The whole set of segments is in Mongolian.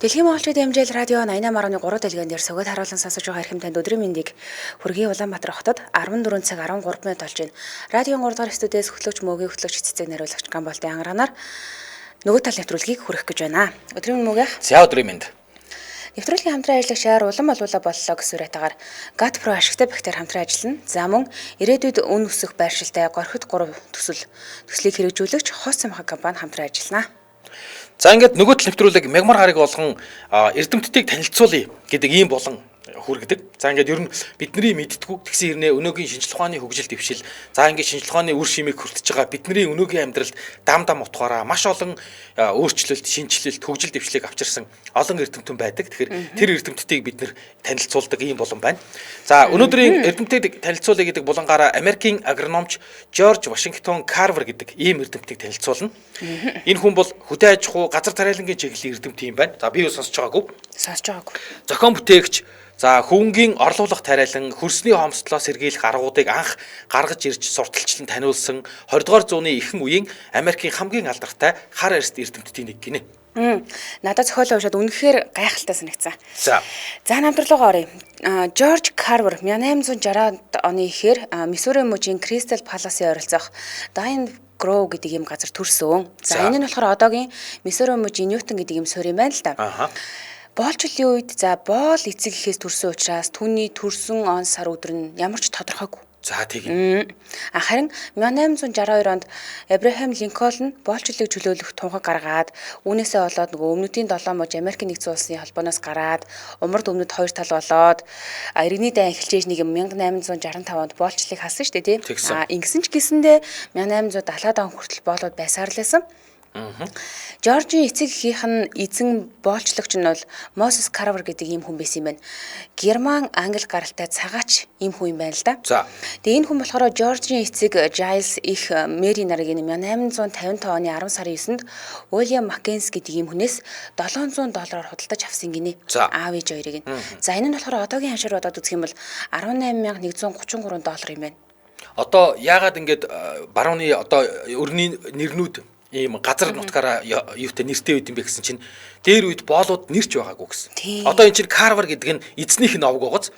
Дэлхийн монголчуудын хэмжээл радио 88.3 дэлгэн дээр сүгэд харуулсан сонсож байгаа хэрхэм танд өдрийн мэндийг хүргэе. Улаанбаатар хотод 14 цаг 13 минут болж байна. Радион 3 дугаар студиэс хөтлөгч мөгийн хөтлөгч цэцэг нариулагч Гамболтын ангаранаар нөгөө тал нэвтрүүлгийг хүргэх гэж байна. Өдрийн мөгийн. За өдрийн мэнд. Нэвтрүүлгийн хамтран ажиллагчаар улам болуулаа боллоо гэсэн үрэйтаагаар GAT-Pro ашигтай бэхтээр хамтран ажиллана. За мөн ирээдүйд үн өсөх байршилтай горхид 3 төслийг хэрэгжүүлэгч Хос Самхаг компани хамтран ажиллана. За ингээд нөгөө тал нэвтрүүлэг мягмар гарыг болгон эрдэмтдийг танилцуулъя гэдэг ийм болон хүргэдэг. За ингээд ер нь бидний мэдтгүү тэгсэн хэрнээ өнөөгийн шинжлэх ухааны хөгжил дэвшил за ингээд шинжлэх ухааны үр шимийг хүртэж байгаа бидний өнөөгийн амьдралд дам утгаараа маш олон өөрчлөлт, шинжилэлт, хөгжил дэвшлийг авчирсан олон эрдэмтэн байдаг. Тэгэхээр тэр эрдэмтдийг бид нэр танилцуулдаг ийм болон байна. За өнөөдрийн эрдэмтдийг танилцуулъя гэдэг булангаараа Америкийн агрономч Жорж Вашингтон Карвер гэдэг ийм эрдэмтдийг танилцуулна. Энэ хүн бол хөдөө аж ахуй, газар тариалангийн чиглэлийн эрдэмт юм байна. За би юу сонсож байгаагүй. Зохион бүтээгч, за хөвөнгийн орлуулах тариалан, хөрсний хомсдлоо сэргийлэх аргуудыг анх гаргаж ирж сурталчлан таниулсан 20 дугаар зууны ихэнх үеийн Америкийн хамгийн алдартай хар арьс эрдэмтдийн нэг гинэ. Надад зохиолоо уншаад үнэхээр гайхалтай санагдсан. За намтралгаа оръё. Жорж Карвер 1860 оны ихээр Миссури мужийн Кристал Паласын ойролцоох Дайн Гроу гэдэг юм газар төрсөн. За энэ нь болохоор одоогийн Миссури мужийн Ньютон гэдэг юм суурь юм байна л да. Боолчлын үед боол эцэг ихээс төрсөн учраас түүний төрсөн он сар өдөр нь ямар ч тодорхойгүй. За тийм. Харин 1862 онд Абрахам Линкольн боолчлыг чөлөөлөх тунхаг гаргаад үүнээсээ болоод өмнөдийн 7 мужи Америкийн нэгдсэн улсын холбооноос гараад умард өмнөд 2 тал болоод иргэний дайн эхэлж нэг 1865 онд боолчлыг халсан шүү дээ тийм. Ингэсэн ч гэсэндээ 1870 он хүртэл боолууд байсаар л байсан. Жоржийн эцэг эхийнх нь эзэн боолчлагч нь бол Мосес Карвер гэдэг ийм хүн байсан юм байна. Герман, англи гаралтай цагаач ийм хүн юм байна л да. Тэгээ энэ хүн болохоор Жоржийн эцэг Жайлс их Мэри нарыг $1855 оны 10 сарын 9-нд Уильям Маккенс гэдэг ийм хүнээс $700 худалдаж авсан гинэ. Аав ээж хоёрыг нь. За энэ нь болохоор одоогийн ханшаар бодоод үзэх юм бол $18,133 юм байна. Одоо яагаад ингэж барууны одоо өрний нэрнүүд ийм газар нутгаараа юутай нэртэй байд юм бэ гэсэн чинь дээр үед боолууд нэрч байгаагүй гэсэн. Одоо энэ чинь Карвер гэдэг нь эзнийх нь овг байгааз.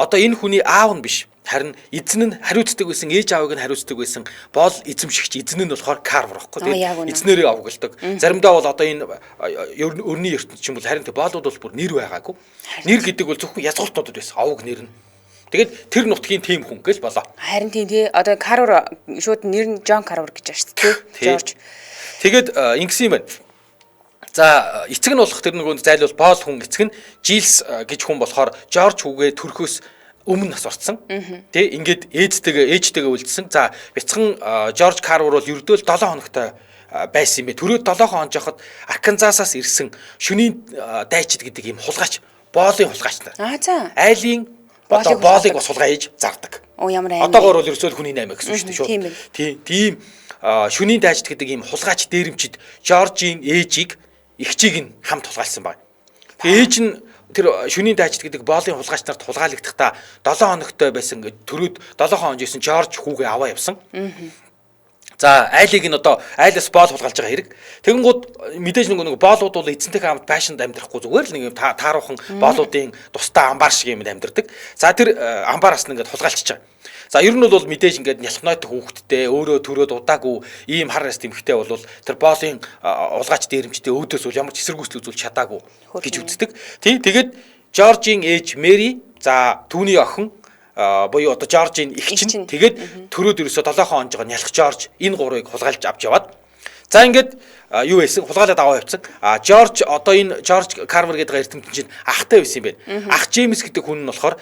Одоо энэ хүний аав нь биш. Харин эзэн нь хариуцдаг байсан, ээж аавыг нь хариуцдаг байсан. Боол эзэмшигч эзэн нь болохоор Карвер байхгүй тийм. Эзнэрээ овголдог. Заримдаа бол одоо энэ өрний ертөнд чинь бол харин боолууд бол бүр нэр байгаагүй. Нэр гэдэг бол зөвхөн язгууртуудад байсан. Овг нэр нь. Тэгээд тэр нутгийн тим хүн гэж болоо. Харин тийм тий. Одоо Карвер шууд нэр нь Жон Карвер гэж байна шүү дээ. Жорж. Тэгээд ингэсэн юм байна. За эцэг нь болох тэр нөгөө зайлуул боол хүн эцэг нь Жилс гэж хүн болохоор Жорж хүүгээ төрхөөс өмнө нас орсон. Тэ ингээд ээжтэйгээ үлдсэн. За бяцхан Жорж Карвер бол ердөө л 7 хоногтой байсан юм бэ. Төрөө 7 хоног жахад Арканзасаас ирсэн шөнийн дайчид гэдэг юм хулгайч, боолын хулгайч нар. За. Айлын одоо боолыг бас хулгайж зардаг. Ямар аймаг. Одоогоор бол ерөөсөө хүний наймаа гэсэн шүү дээ шууд. Тийм шөнийн дайчид гэдэг ийм хулгайч дээрэмчид Жоржийн ээжийг эгчийг нь хамт хулгайлсан байна. Тэгээ ээж нь тэр шөнийн дайчид гэдэг боолын хулгайч нарт хулгайлагдахтаа 7 хоногтой байсан төрөөд 7 хоног жисэн Жорж хүүгээ аваа явсан. За айлыг нь одоо айлаас боол хулгайлж байгаа хэрэг. Тэгэнгүүт мэдээж нэг боолууд бол эзэнтэйгээ хамт байшинд амьдрахгүй зүгээр л нэг тааруухан боолуудын тусдаа амбар шиг юм амьдрдаг. За тэр амбараас нь ингээд хулгайлчихж байгаа. За ер нь бол мэдээж ингээд нялхнойтой хүүхэдтэй өөрөө төрөөд удаагүй ийм хар арьс тэмхтэй бол тэр боолын улгаач дээрэмчтэй өөдөөс бол ямар ч эсэргүүцэл үзүүл чадаагүй гэж үздэг. Тэгээд Жоржийн ээж Мэри за түүний охин буюу одоо Жоржийн эгч нь тэгээд төрөөд ерөөсө 7 хоног жоо нялх Жорж энэ гурыг хулгайлж авч яваад за ингээд юу байсан хулгайлаад аваа явцсан. Жорж одоо энэ Жорж Карвер гэдэг эрдэмтэн чинь ахтай байсан юм байна. Ах Джеймс гэдэг хүн нь болохоор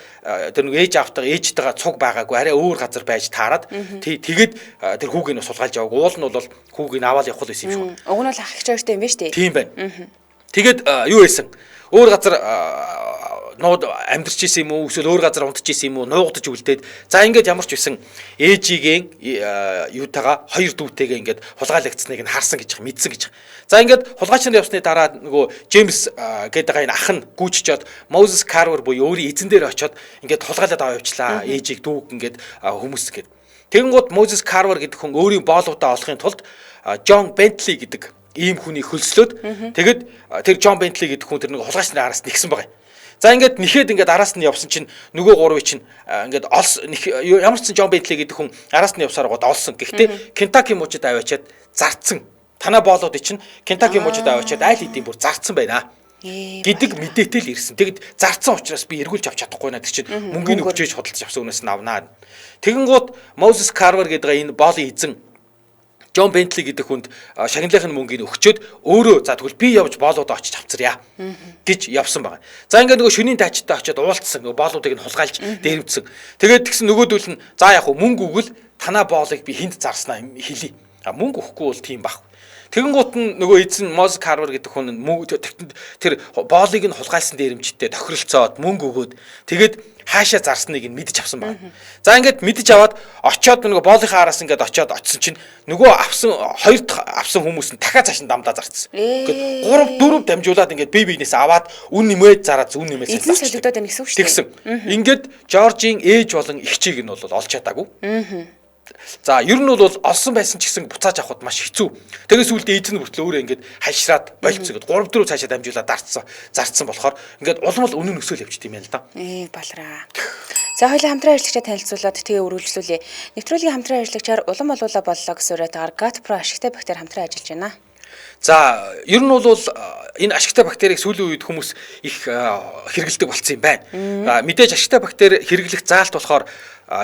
тэр нэг ээж аавтайгаа ээжтэйгээ цуг байгаагүй арай өөр газар байж таарад тэгээд тэр хүүгийг нь сулгайлж аваагүй. Уул нь бол хүүгийг нь аваад явах байсан юм шиг. Уг нь бол ах их жооштой юм байна шүү дээ. Тийм байна. Тэгээд юу байсан? Өөр газар нууд амьдарч исэн юм уу эсвэл өөр газар унтж исэн юм уу нуугдаж үлдээд за ингээд ямар ч байсан ээжигийн юутайгаа хоёр дүүтэйгээ ингээд хулгайлагдсныг нь харсан гэж мэдсэн гэж. За ингээд хулгайч нар явсны дараа нөгөө Джеймс гэдэг энэ ах нь гүйччихэд Мозес Карвер буюу өөрийн эзэн дээр очиод ингээд хулгайлаад аваа явчлаа ээжийг дүүг ингээд хүмүүс гээд. Тэгэнгүүт Мозес Карвер гэдэг хүн өөрийн боолуудаа олохын тулд Джон Бентли гэдэг ийм хүнийг хөлслөөд тэгээд тэр Джон Бентли гэдэг хүн тэр нэг хулгайчны араас нэгсэн байгаа. За ингээд нэхэд ингээд араас нь явсан чинь нөгөө гурвыг чинь ингээд ямар ч Джон Бентли гэдэг хүн араас нь явсаар гоод олсон. Гэхдээ Кентаки мужид аваачаад зарцсан. Танаа боолууд чинь Кентаки мужид аваачаад айл хэдийн бүр зарцсан байна гэдэг мэдээтэй л ирсэн. Тэгэд зарцсан учраас би эргүүлж авч чадахгүй наа. Тэр чинь мөнгөний өгчөөж худалдаж авсан үнээс нь авнаа. Тэгэнгუთ Moses Carver гэдэг энэ боолын эзэн Джон Бентли гэдэг хүнд шагналын мөнгөний өгчөөд өөрөө за тэгвэл би явж боолуудаа очиж авцарья гэж явсан байгаа. За ингээд нөгөө шөнийн тайчтай очиод уулцсан нөгөө боолуудыг нь хулгайлж дээрвдсэн. Тэгээд тэгсэн нөгөөдөл нь за яг мөнгө өгвөл танаа боолыг би хинт зарснаа хэлий. Мөнгө өгөхгүй бол тийм баг. Тэгэнгუთ нь нөгөө эзэн Moses Carver гэдэг хүн тэр боолыг нь хулгайлсан дээрэмжтэй тохиролцоод мөнгө өгөөд тэгээд хаашаа зарсныг нь мэдэж авсан байна. За ингээд мэдэж аваад очиод нөгөө боолынхаа араас ингээд очиод очсон чинь нөгөө хоёр дахь авсан хүмүүс нь дахиад цааш нь дамдаа зарцсан. Ингээд 3 4 дамжуулаад ингээд бие биенээс аваад үн нэмээд зараад зүүн нэмээд эзэн солигдоод байна гэсэн үг шүү дээ. Тэгсэн. Ингээд Жоржийн ээж болон эгчийг нь бол олж чадаагүй. За ер нь бол олсон байсан ч гэсэн буцааж авахд маш хэцүү. Тэгээс үлдээ эзэн хүртэл өөрөө ингээд хашраад болцсон. 3-4 цаашаа дамжуулаад зарцсан болохоор ингээд улмал үнэн өсөөл явчих юм байна л да. Балраа. За хоёулаа хамтран ажиллагчаа танилцуулаад тэгээ үргэлжлүүлье. Нэвтрүүлгийн хамтран ажиллагчаар улам олоола боллоо гэсэн үрээтээр GATT Pro ашигтай бактери хамтран ажиллаж байна. За ер нь бол энэ ашигтай бактерийг сүүлийн үед хүмүүс их хэрэглэдэг болсон юм байна. Мэдээж ашигтай бактери хэрэглэх заалт болохоор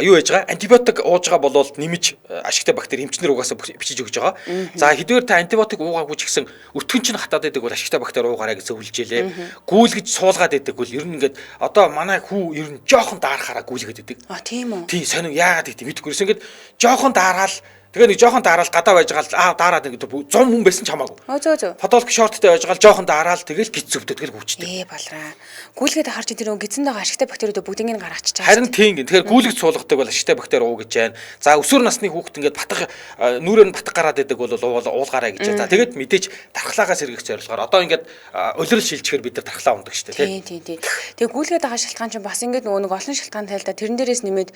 юу яж байгаа антибиотик ууж байгаа болол нэмж ашигтай бактери эмчнэр угаасаа бичиж өгж байгаа. За хэдвэр та антибиотик уугаагүй ч гэсэн өтгөн чинь хатаад байдаг бол ашигтай бактери уугаарай гэж зөвлөжээ. Гүйлгэж суулгаад байдаг бол ер нь ингээд одоо манай хүү ер нь жоохон даарахаараа гүйлгээд байдаг. Тийм үү. Тий сонир яагаад гэдэг мэдгүй. Ингээд жоохон даараал тэгээ нэг жоохон даараал гадаа байж байгаа даараад ингээд 100 хүн байсан ч хамаагүй. Фотолог шорттой байж байгаа жоохон даараал тэгэл гиз зөвдөд тэгэл гүвчтэй. Балраа. Гүйлгээд харж тэр гизэнд байгаа ашигтай бактериуд бүгдийг нь гаргачих чаа. Харин тийм гэн. Тэгэхээр гүйлгэж суулгадаг бол ашигтай бактери уу гэж байна. За өсвөр насны хүүхэд ингээд батг нүрээр нь батг гараад байдаг бол уулгаарай гэж. За тэгээд мэдээж тархлагаас сэргийх зорилгоор одоо ингээд улирал шилжихээр бид нар тархлаа ундаг шүү дээ. Тийм. Тэгээ гүйлгээд байгаа шалтгаан чинь бас ингээд нөгөө нэг олон шалтгаан тайлда тэрэн дээрээс нэмээд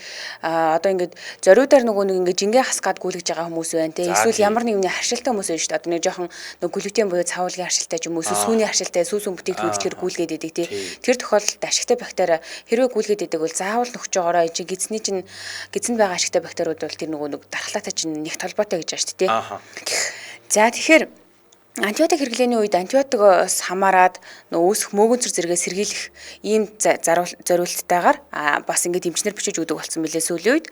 одоо ингээд зориудаар нөгөө нэг ингээд жингээ хасгаад гүйлгэж байгаа хүмүүс байна те. Эсвэл ямар нэгний харшилтай хүмүүс байна шүү дээ. Одоо нэг жоохон нөгөө глютен буюу цавуулгын харшилтай ч юм уу сүүний харшилтай сүүсүн бүтээгдэхүүнчлэр гүйлгээд идэг те. Тэр тохиолдолд ашигтай бактери хэрвээ гүйлгээд идэг бол заавал нөхж байгаараа гизэнд байгаа ашигтай бактериуд бол тэр нөгөө нэг дархлаатай чинь нэг толботой гэж байна шүү дээ те. За тэгэхээр антибиотик хэрэглээний үед антибиотикоос хамаарад үүсэх мөөгөнцөр зэрэгээ сэргийлэх ийм зориулттайгаар бас ингээд эмчнэр бичиж өгдөг болсон мөлий сүүлийн үед.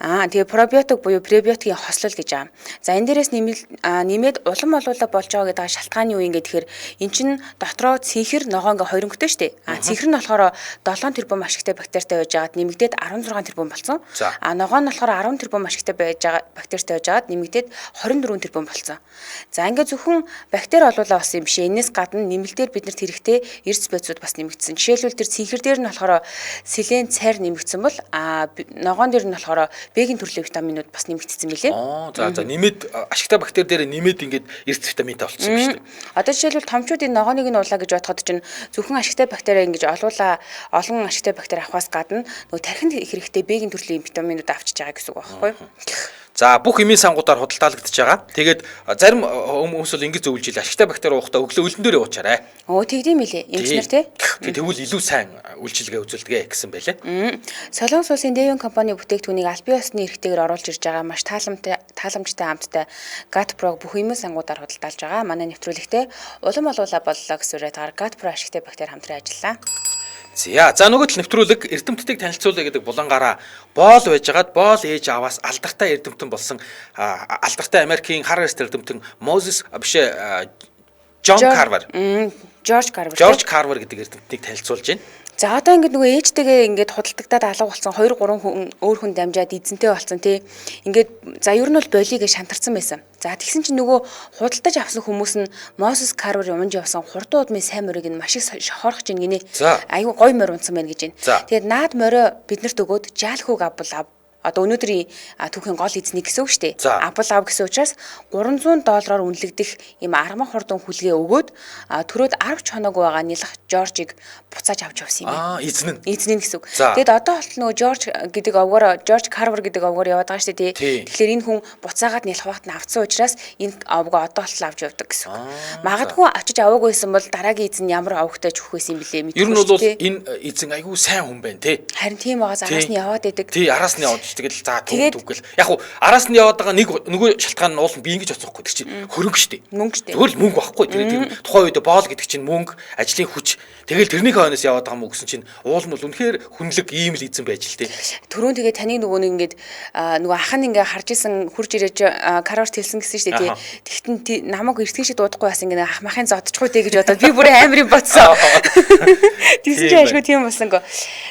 Тэгээ пробиотик буюу пребиотикийн хослол гэж байгаа. За энэ дээрээс нэмээд улам олоола болж байгаа гэдэг шалтгааны үе ингээд тэгэхээр эн чинь дотроо цэнхэр ногоо ингээд хоёронгөтэй шүү дээ. Цэнхэр нь болохоор 7 тэрбум ашигтай бактеритай байж байгаад нэмэгдээд 16 тэрбум болсон. Ногоо нь болохоор 10 тэрбум ашигтай байж байгаа бактеритай байж байгаад нэмэгдээд 24 тэрбум болсон. За ингээд зөвхөн бактери олуулаа бас юм биш. Энэс гадна нэмэлтээр биднэрт хэрэгтэй эрдэс бодисууд бас нэмэгдсэн. Жишээлбэл тэр цэнхэр дээр нь болохоор селен, цайр нэмэгдсэн бол ногоон дээр нь болохоор б-ийн төрлийн витаминууд бас нэмэгдсэн мөлий. За нэмээд ашигтай бактери дээр нэмээд ингээд эрдэс витаминтай болсон юм шүү дээ. Одоо жишээлбэл томчууд энэ ногооныг нь уулаа гэж бодоход чинь зөвхөн ашигтай бактери ингэж олуулаа олон ашигтай бактери авахаас гадна нөгөө тархинд хэрэгтэй б-ийн төрлийн витаминууд авчиж байгаа гэсэн үг байхгүй юу? За бүх эмийн сангуудаар худалдаалагдчихж байгаа. Тэгээд зарим хүмүүс бол ингэж зөвлөж ил ашигтай бактери уухтаа өглөө өлөн дээр уучаарай. Тэгдэм билээ. Эмчнэр тий. Тэгвэл илүү сайн үйлчилгээ үзүүлдэг гэсэн байлээ. Солонгос улсын Дэвин компани бүтээгдэхүүнийг албан ёсны эрхтэйгээр оруулж ирж байгаа маш тааламжтай хамттай GATT Pro бүх эмийн сангуудаар худалдаалж байгаа. Манай нэвтрүүлэгтээ улам олоола боллоо гэсэн үрээтээр GATT Pro ашигтай бактери хамтран ажиллаа. За нөгөө нэвтрүүлэг эрдэмтдийг танилцуулъя гэдэг булангаараа боол байжгаад боол ээж аваас алдартай эрдэмтэн болсон алдартай Америкийн Harvard эрдэмтэн George Carver гэдэг эрдэмтнийг танилцуулж байна. За одоо ингээд нөгөө ээжтэйгээ ингээд худалдагдаад алга болсон 2 3 хүн өөр хүн дамжаад эзэнтэй болсон тий. Ингээд за ер нь бол болиё гэж шантарсан байсан. За тэгсэн чинь нөгөө худалдаж авсан хүмүүс нь Moses Carver юмж явсан хурдан удмын сайн морийг нь маш их шохорох чинь гинэ. Аюу гой морь унсан байна гэж байна. Тэгээд наад морио биднэрт өгөөд жаал хүүг авбал одоо өнөөдрийн түүхийн гол эзнийг гэсэн үг шүү дээ. За. Apple ав гэсэн учраас $300 үнэлэгдэх ийм арман хурдан хүлгээ өгөөд төрөөд 10 хоног байгаа нялх Жоржийг буцааж авч явсан юм байна. Эзэн нь. Эзэн нь гэсэн үг. За. Тэгэд одоо болтол нөгөө Жорж Карвер гэдэг овгоор яваад байгаа шүү дээ. Тий. Тэгэхээр энэ хүн буцаагаад нялх багт нь авцсан учраас энэ овгоо одоо болтол авч явдаг гэсэн үг. Магадгүй очиж аваагүй байсан бол дараагийн эзэн ямар овгтой ч өгөх байсан юм блэ мэдгүй. Ер нь бол энэ эзэн айгүй сайн хүн байна тий. Харин тийм байгаа араас нь яваад идэг. Тий, араас нь яваад тэгэл за түүгэл. Яг хуу араас нь яваад байгаа нөгөө шалтгаан нь уул би ингэж оцсохгүй тэр чинь хөрөнгө штэ. Мөнгө штэ. Зөвхөн мөнгө байхгүй. Тэр тухайн үед боол гэдэг чинь мөнгө, ажлын хүч. Тэгэл тэрнийхээ хойноос яваад байгаа мө гэсэн чинь уул нь бол үнэхээр хүнлэг ийм л эзэн байж л тий. Төрөөн тэгээ таны нөгөө нэг ингээд нөгөө ах нь ингээ харж исэн хурж ирэж карварт хэлсэн гэсэн штэ тий. Тэгтэн намайг эртхэн шиг дуудахгүй бас ингээ ах махын зодчихгүй дээ гэж бодоод би бүр амирын бодсон. Тэгсэн чинь ашгүй тийм болсонго.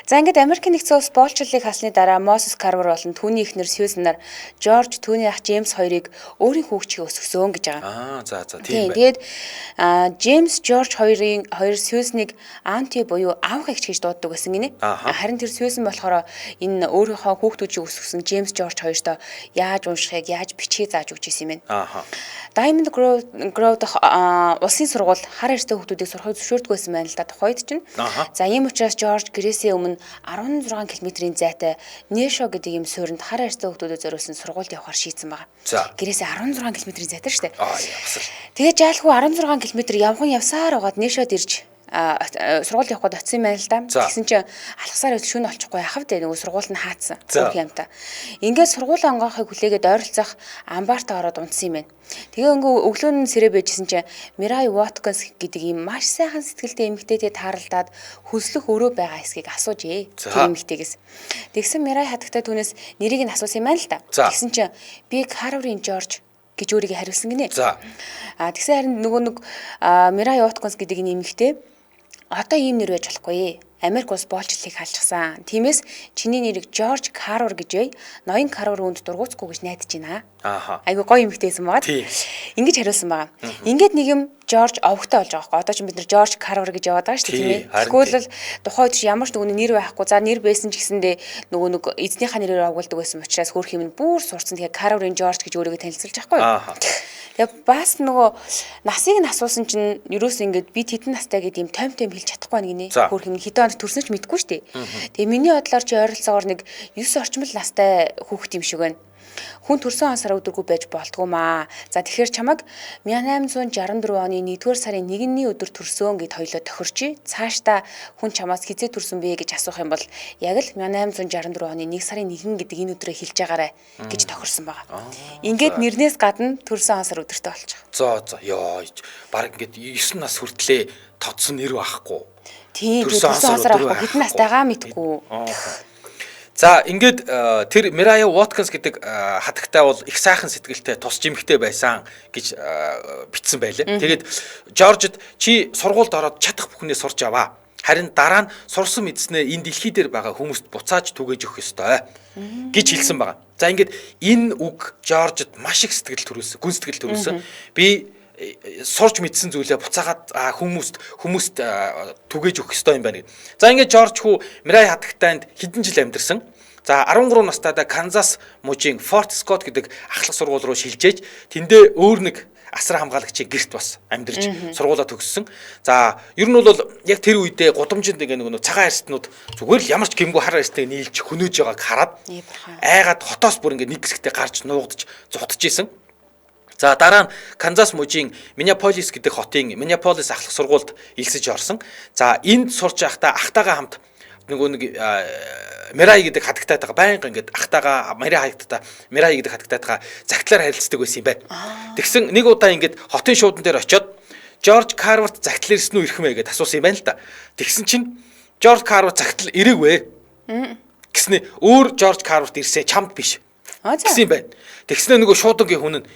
За ингээд Америкийн нэгдсэн улс боолчлалыг хаасны дараа Мосес Карвер болон түүний эхнэр Сьюзанаар Жорж түүний ах Джеймс хоёрыг өөрийн хүүхчийг өсгсөн гэж байгаа. За тийм Тэгээд байна. Джеймс Жорж хоёр Сьюзаныг аунти буюу аав эгч гэж дууддаг гэсэн гинэ. Харин тэр Сьюзан болохоор энэ өөрийнхөө хүүхдүүдийг өсгсөн Джеймс Жорж хоёртоо яаж уншихыг, яаж бичгийг зааж өгч ирсэн юм байна. Diamond Grove дах улсын сургууль хар арьстай хүүхдүүдийг сурахыг зөвшөөрдөг байсан байна л да тухайд чинь. За ийм учраас Жорж Грейсийн өмнө 16 км-ийн зайтай Нэшо гэдэг ийм суурьнд хар арьстай хүүхдүүдэд зориулсан сургуульд явахаар шийдсэн байгаа. Грейсийн 16 км-ийн зайтай шүү дээ. Тэгээд жаалхуу 16 км явсаар байгаад Нэшод ирж сургууль явах гээд очсон юм байна л да. Тэгсэн чинь алхасаар өдөл шөнө олчихгүй яхав дээ нөгөө сургууль нь хаацсан. Бүх юмтай. Ингээд сургуулийн онгоохыг хүлээгээд ойролцоох амбартаа ороод унтсан юм байна. Тэгээ өглөө нь сэрээ байжсэн чинь Мирай Watkins гэдэг ийм маш сайхан сэтгэлтэй эмэгтэйтэй тааралдаад хөлслөх өрөө байгаа эсгийг асууж тэр эмэгтэйгээс. Тэгсэн Мирай хатагтай түүнээс нэрийг нь асуусан юм байна л да. Тэгсэн чинь би Карврын Жорж гэж өөрийгөө хариулсан гинэ. Тэгсэн харин нөгөө нэг Мирай Watkins гэдэг энэ эмэгтэй одоо ийм нэр байж болохгүй. Америк улс боолчлалыг халчихсан. Тиймээс чиний нэрийг Жорж Карвер гэж бай. Ноён Карвер үүнд дургуцгүй гэж найдаж байна. Айгу гоё эмэгтэйсэн байгаа. Ингэж хариулсан байгаа. Ингээд нэг юм Жорж овогтой болж байгаа байхгүй. Одоо ч бид нар Жорж Карвер гэж яваад байгаа шүү дээ тийм ээ. Тэгвэл тухайд ямар ч нөгөө нэр байхгүй. За нэр байсан ч гэсэндээ нөгөө нэг эзнийхээ нэрээр овголдог байсан учраас хөрх юм нь бүр сурцсан. Тэгэхээр Карверын Жорж гэж өөрийгөө танилцуулж байхгүй. Тэгээ бас нөгөө насыг нь асуусан чинь ерөөс ингээд би тэдэн настай гэдэг юм том хэлж чадахгүй байна гинэ. Хөрх юм хэдэн онд төрсөн ч мэдэхгүй шүү дээ. Тэгээ миний бодлоор чи ойролцоогоор нэг 9 орчмол настай хүүхэд юм шиг байна. Хүн төрсөн сар өдөргүй байж болтгоо маа. За тэгэхээр чамаг 1864 оны 1-р сарын 1-ний өдөр төрсөн гэд хоёлоо тохирчи. Цаашдаа хүн чамаас хизээ төрсөн бэ гэж асуух юм бол яг л 1864 оны 1 сарын 1 гэдэг энэ өдрөө хэлж байгаарэ гэж тохирсон байгаа. Ингээд нэрнээс гадна төрсөн сар өдөртөө болчих. За ёо. Бараг ингээд 9 нас хүртлээ тодсон нэр байхгүй. Тийм төрсөн сар авахгүй хэдэн настайгаа мэдгүй. За ингээд тэр Мирай Watkins гэдэг хатагтай бол их сайхан сэтгэлтэй тус жимхтэй байсан гэж бичсэн байлээ. Тэгээд Жоржд чи сургуульд ороод чадах бүхнээ сурч аваа. Харин дараа нь сурсан мэдснээ энэ дэлхий дээр байгаа хүмүүст буцааж түгээж өгөх ёстой гэж хэлсэн байгаа. За ингээд энэ үг Жоржд маш их сэтгэл төрүүлсэн, гүн сэтгэл төрүүлсэн. Би сурч мэдсэн зүйлээ буцаагаад хүмүүст түгээж өгөх ёстой юм байна гэд. За ингээд Жорж хүү Мирай хатагтайнд хэдэн жил амьдэрсэн. За 13 настайдаа Канзас мужийн Форт Скотт гэдэг ахлах сургууль руу шилжээж тэндээ өөр нэг асар хамгаалагчийн гэрт бас амьдарч сургуулаа төгссөн. За ер нь бол яг тэр үедээ гудамжинд нэг цагаан арьстнууд зүгээр л ямар ч гэмгүй хар арьстыг нийлж хөнөөж байгааг хараад айгаад хотоос бүр ингээд нэг хэсэгтээ гарч нуугдж зутж исэн. За дараа нь Канзас мужийн Миннеаполис гэдэг хотын Миннеаполис ахлах сургуульд элсэж орсон. За энд сурч байхдаа ахтайгаа хамт нөгөө нэг Мирай гэдэг хатагтайтайгаа байнга ингээд ахтайгаа Мирай гэдэг хатагтайтайгаа загтлаар харилцдаг байсан юм байна. Тэгсэн нэг удаа ингээд хотын шуудан дээр очиод Жорж Карверт загтал ирсэн үү ирэх мэ гэдээ асуусан юм байна л да. Тэгсэн чинь Жорж Карверт загтал ирээгүй. Гэснээ өөр Жорж Карверт ирсэ чамд биш. Гэсэн юм байна. Тэгснээ нөгөө шуудангийн хүн нь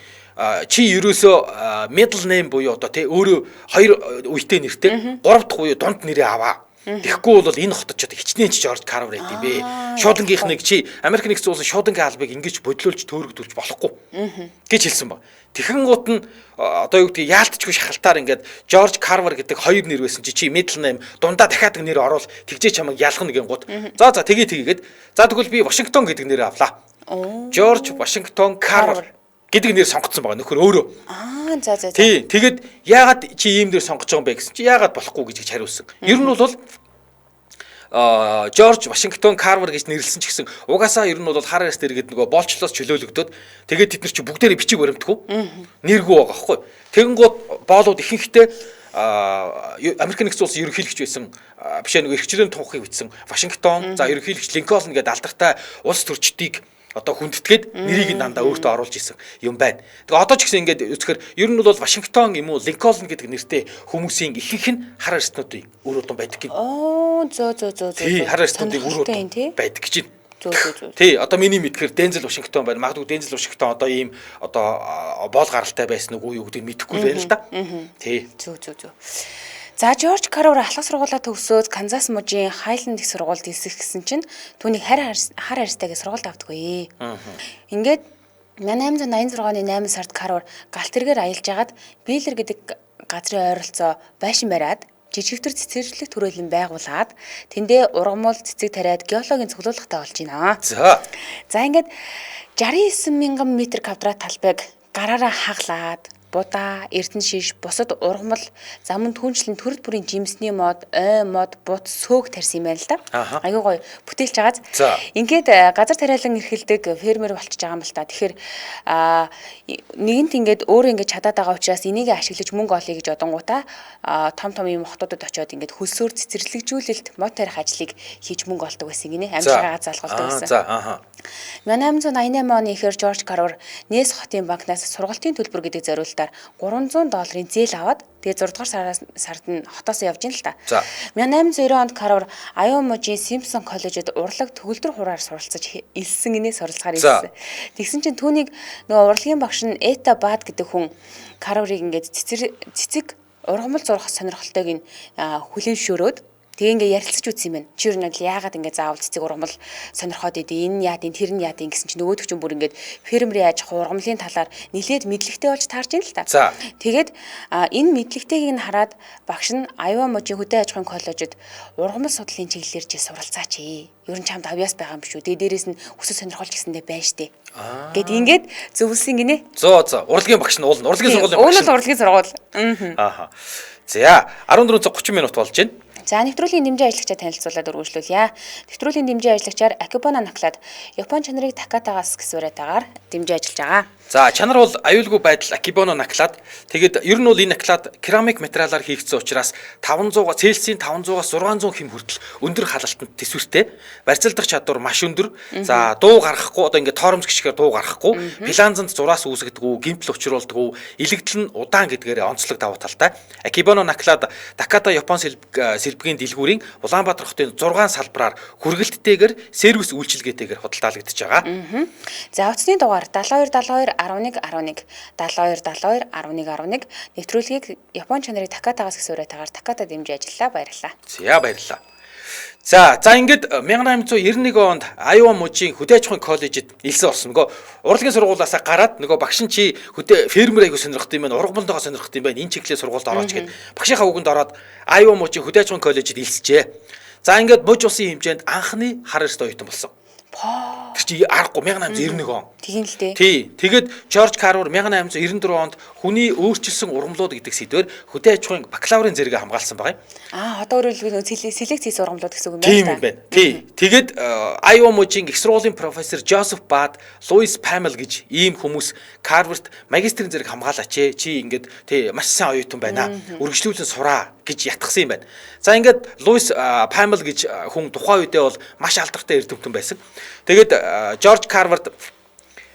чи ерөөсөө middle name буюу одоо тий өөрөө хоёр үетэй нэртэй 3 дахь үе дунд нэрээ аваа. Тэгэхгүй бол энэ хотод ч хичнээн ч Жорж Карвер гэдэг юм бэ. Шуудангийнх нэг чи Америк нэгдсэн улсын шуудангийн албыг ингэж бодлуулж төөрөгдүүлж болохгүй гэж хэлсэн ба. Тэгхэн гут нь одоо юу гэдэг яалтчгүй шахалтаар ингээд Жорж Карвер гэдэг хоёр нэр байсан чи middle name дундаа дахиад нэр оруул тэгжээ чамайг ялгах нэгэн гут. За тэгээ тэгээд за тэгвэл би Вашингтон гэдэг нэрээ авлаа. Жорж Вашингтон Карвер гэдэг нэр сонгогдсон байгаа нөхөр өөрөө. За. Тий. Тэгэд яагаад чи ийм нэр сонгож байгаа юм бэ гэсэн чи яагаад болохгүй гэж хариулсан. Ер нь бол Жорж Вашингтон Карвер гэж нэрлсэн ч гэсэн угаасаа ер нь бол хар арьс дээр гэдэг нөгөө боолчлоос чөлөөлөгдөд тэгээд тэд нар чи бүгдээрээ бичиг баримтгүй нэргүй байгаа байхгүй. Тэгэнгүүт боолууд ихэнхдээ Америк нэгдсэн улсын ерөнхийлөгч байсан бишээ нөгөө эрхчлэн тунхыг бичсэн Вашингтон за ерөнхийлөгч Линкольн гэдэг алдартай улс төрчдийг одоо хүндэтгээд нэрийг дандаа өөртөө оруулж исэн юм байна. Тэгээ одоо ч гэсэн ингээд үзэхээр ер нь бол Вашингтон юм уу Линкольн гэдэг нэртэй хүмүүсийн ихэнх нь хар арьснуудын үр удам байдаг гин. Зөө. Тий, хар арьснуудын үр удам байдаг гэж байна. Зөө. Тий, одоо миний мэдхээр Дензел Вашингтон байна. Магадгүй Дензел Вашингтон одоо ийм одоо боол гаралтай байсан уу юу гэдгийг мэдэхгүй байна л да. Тий. Зөө. За Жорж Карвер алхах сургуулаа төгсөөд Канзас мужийн Хайленд их сургуульд элсэх гэсэн чинь түүнийг хар арьстайгээ сургуульд авдаггүй. Ингээд 1886 оны 8 сард Карвер галт тэргээр аялж агаад Биллер гэдэг газрын ойролцоо байшин бариад жижигтэр цэцэрлэг төрөлн байгуулад тэндээ ургамал цэцэг тариад геологийн цуглуулгатай болж байна. За ингээд 69 мянган метр квадрат талбайг гараараа хаглаад будаа, эрдэнэ шиш, бусад ургамал, замун түнчлэн төрөл бүрийн жимсний мод, мод, бут, сөөг тарьсан юм байна л да. Аюу гоё бүтээлж байгааз. Ингээд газар тариалан эрхэлдэг фермер болчихж байгаа юм л та. Тэгэхээр нэгэнт ингээд өөрөө ингээд чадаад байгаа учраас энийг ашиглаж мөнгө олъё гэж одонгуудаа том юм хотуудад очиод ингээд хөлсөөр цэцэрлэгжүүлэлт мод тарих ажлыг хийж мөнгө олдог байсан гинэ. Амьсгалаа залгуулдаг байсан. 1888 оны ихэр Жорж Карвер Нээс хотын банкнаас сургалтын төлбөр гэдэг зориултаар $300 зээл аваад тэгээ 6 дугаар сард нь хотоос явж ийн л та. 1890 онд Карвер Айова мужийн Симпсон коллежид урлаг төгөлдөр хураар суралцаж элсэн гинээс суралцахаар ирсэн. Тэгсэн чинь түүнийг нөгөө урлагийн багш нь Эта Бад гэдэг хүн Карверыг ингээд цэцэг ургамал зурх сонирхолтойг нь хүлээн зөвшөөрөөд тэгээ ингээ ярилцаж үзсэн юм байна. Чи юу нэг яагаад ингээ заавал цэцэг ургамал сонирхоод идэв энэ яадын тэр нь яадын гэсэн чинь нөгөөдөг чинь бүр ингээд фермерийн аж ахуй ургамлын талаар нэлээд мэдлэгтэй болж таарч ийн л та. Тэгээд энэ мэдлэгтэйг нь хараад багш нь Айова мужийн хөдөө аж ахуйн коллежид ургамал судлалын чиглэлээр чи суралцаач. Ер нь чамд авьяас байгаа юм биш үү? Тэгээ дээрээс нь өсөж сонирхолж гэсэндээ байна штэ. Гэт ингээд зөвлөсөн гинэ. Урлагийн багш нь урлагийн сургуулийн багш. Уул урлагийн сургууль. За 1430 минут болж байна. За нэвтрүүлгийн дэмжийн ажиллагчаа танилцуулаад өргөжлүүлье. Нэвтрүүлгийн дэмжийн ажиллагчаар Акибано Наклад Япон чанарыг Такатагаас гэсвэратаагаар дэмжиж ажиллаж байгаа. За чанар бол аюулгүй байдал Акибано Наклад. Тэгээд ер нь бол энэ наклад керамик материалаар хийгдсэн учраас 500 Цельсийн 500-аас 600 хэм хүртэл өндөр халалтанд тэсвэртэй. Барьцалдах чадвар маш өндөр. За дуу гаргахгүй одоо ингээд торомж гიშгээр дуу гаргахгүй. Пиланзанд зураас үүсгдэггүй, гимтэл учруулдаггүй, илэгдэл нь удаан гэдгээр онцлог давуу талтай. Акибано Наклад Таката Япон сэлбэгийн дэлгүүрийн Улаанбаатар хотын 6 салбараар хүргэлттэйгээр сервис үйлчилгээтэйгээр худалдаалагдж байгаа. За утасны дугаар 7272 11 11 72 72 11 11 нэвтрүүлгийг Япон чанарын Такатагаас гэсвэратаагаар Таката дэмжиж ажиллаа. Баярлалаа. За баярлалаа. За ингээд 1891 онд Айова мужийн хөдөө аж ахуйн коллежид элсэн болсон. Нөгөө урлагийн сургуулиасаа гараад нөгөө багш нь чи хөдөө фермер аягүй сонирхт юм байна. Ургамалтайгаа сонирхт юм байна. Энэ чиглэлээр сургуульд орооч гэд багшийнхаа үгэнд ороод Айова мужийн хөдөө аж ахуйн коллежид элсэжээ. За ингээд муж улсын хэмжээнд анхны хар арьстай оюутан болсон. Тэр чи аргагүй 1891 он. Тийм л дээ. Тий. Тэгээд Жорж Карвер 1894 онд хүний өөрчилсөн ургамлууд гэдэг сэдвээр хөдөө аж ахуйн бакалаврын зэрэгээ хамгаалсан байгаа юм. Одоо өөрөөр хэлбэл селекц хийсэн ургамлууд гэсэн үг юм байна. Тийм юм байна. Тий. Тэгээд Айова мужийн их сургуулийн профессор Жозеф Бад, Луис Памел гэж ийм хүмүүс Карверт магистрийн зэрэг хамгаалаач ээ. Чи ингээд тий маш сайн оюутан байна. Үргэлжлүүлэн сураа гэж ятгсан юм байна. За ингээд Луис Памел гэж хүн тухайн үедээ бол маш алдартай эрдэмтэн байсан. Тэгээд Жорж Карверт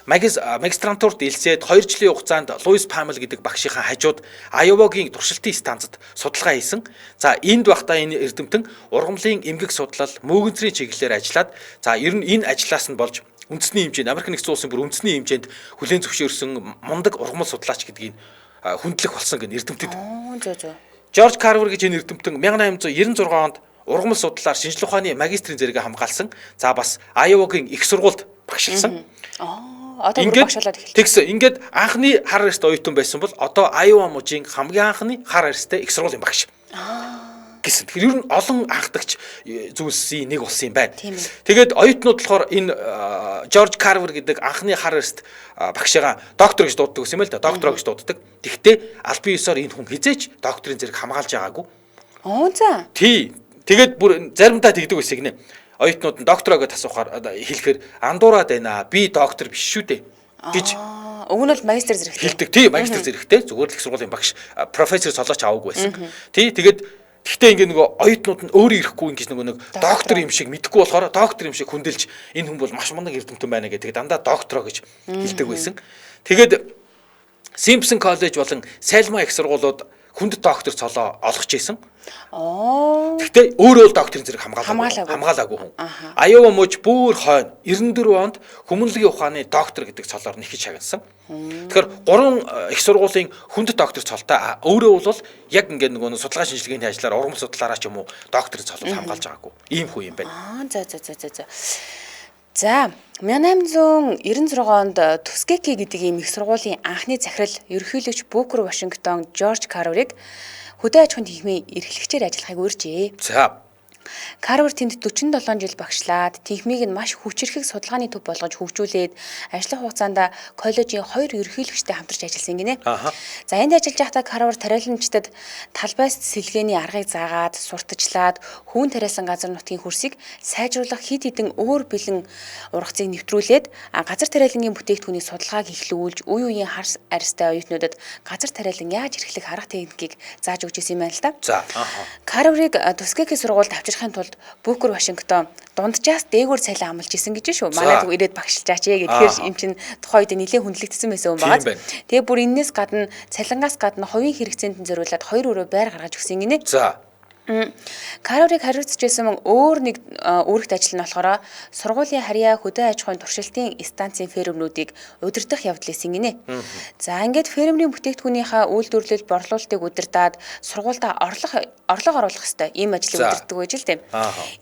магистрантурт элсээд 2 жилийн хугацаанд Луис Памел гэдэг багшийнхаа хажууд Айовагийн туршилтын станцад судалгаа хийсэн. За энд байхдаа энэ эрдэмтэн ургамлын эмгэг судлал, мөөгөнцрийн чиглэлээр ажиллаад за ер нь энэ ажлаас нь болж үндэсний хэмжээнд Америк нэгдсэн улсын бүр үндэсний хэмжээнд хүлээн зөвшөөрсөн мундаг ургамал судлаач гэдгийг хүндлэх болсон гэн эрдэмтэд. Жорж Карвер гэж энэ эрдэмтэн 1896 онд ургамал судлалаар шинжлэх ухааны магистрийн зэрэгээ хамгаалсан. За бас Айовагийн их сургуульд багшилсан. Одоо багшуулаад эхэлсэн. Тэгсэн. Ингээд анхны хар арьстай оюутан байсан бол одоо Айова мужийн хамгийн анхны хар арьстай их сургуулийн багш. гэсэн. Тэгэхээр ер нь олон анхдагч зүйлсийн нэг болсон юм байна. Тэгээд оюутнууд болохоор энэ Жорж Карвер гэдэг анхны хар эрст багшаага доктор гэж дууддаг гэсэн юм л да. Доктороо гэж дууддаг. Тэгвэл аль бие ёсоор энэ хүн хизээч докторийн зэрэг хамгаалж байгаагүй. За. Тий. Тэгээд бүр заримдаа тэгдэг байсан гинэ. Оюутнууд нь доктороо гэж асуухаар хэлэхээр андуураад байна. Би доктор биш шүү дээ гэж. Уг нь бол магистр зэрэгтэй. Хэлдэг. Тий, магистр зэрэгтэй. Зүгээр л их сургуулийн багш профессор солооч аваагүй байсан. Тий, тэгээд гэхдээ ингээ нөгөө оюутнууд нь өөрөө ирэхгүй ингэж нөгөө нэг доктор юм шиг мэдэхгүй болохоор доктор юм шиг хүндэлж энэ хүн бол маш мундаг эрдэмтэн байна гэдэг дандаа доктороо гэж хэлдэг байсан. Тэгээд Симпсон коллеж болон Сайлма их сургуулиуд хүнд доктор цолоо олгож исэн. Гэхдээ өөрөө л докторийн зэрэг хамгаалаагүй хүн. Аюува мууж бүр хойно 94 онд хүмүүнлэгийн ухааны доктор гэдэг цолоор нэхэж шагнасан. Тэгэхээр 3 их сургуулийн хүнд доктор цолтой өөрөө бол яг ингээд нөгөө судалгаа шинжилгээний ажлаар ургамал судлаараа ч юм уу докторийн цолол хамгаалж байгаагүй. Ийм хүн юм байна. За 1896 онд Тускеки гэдэг ийм их сургуулийн анхны захирал ерөнхийлөгч Бүүкер Вашингтон Жорж Карверыг хөдөө аж ахуйн тихмийн эрхлэгчээр ажиллахыг урьжээ. За. Карвер тэнд 47 жил багшлаад тихмийг нь маш хүчирхэг судалгааны төв болгож хөгжүүлээд ажлах хугацаанд коллежийн 2 ерөнхийлөгчтэй хамтарч ажилласан гинэ. За энд ажиллаж байхдаа Карвер тариаланчдад талбайс сэлгээний аргыг заагаад сурталчлаад хүүн тариалсан газар нутгийн хөрсийг сайжруулах хэд хэдэн өөр бэлэн ургацыг нэвтрүүлээд газар тариалангийн бүтээгдэхүүний судалгааг эхлүүлж үе үеийн хар арьстай оюутнуудад газар тариалан яаж эрхлэх арга техникийг зааж өгч ирсэн юм байна л да. За. Карверыг Тускеки сургуульд авчирхын тулд Бүүкер Вашингтон дунджаас дээгүүр цалин амлаж исэн гэж шүү. Манайд ирээд багшилжаач гэхээр юм чин тухайн үед нэлээд хүндлэгдсэн байсан юм байна. Тэгээ бүр энэс гадна цалингаас гадна хувийн хэрэгцээнд зориулаад 2 өрөө байр гаргаж өгсөн гинэ. За. Карверыг хариуцжсэн мөн өөр нэг үүрэгт ажил нь болохоор сургуулийн харьяа хөдөө аж ахуйн туршилтын станцын фермнүүдийг удирдах явдал эсин гинэ. За ингээд фермерийн бүтээгдэхүүнийхээ үйлдвэрлэл борлуулалтыг удирдаад сургуультай орлого оруулах ёстой ийм ажлыг удирддаг байж л тийм.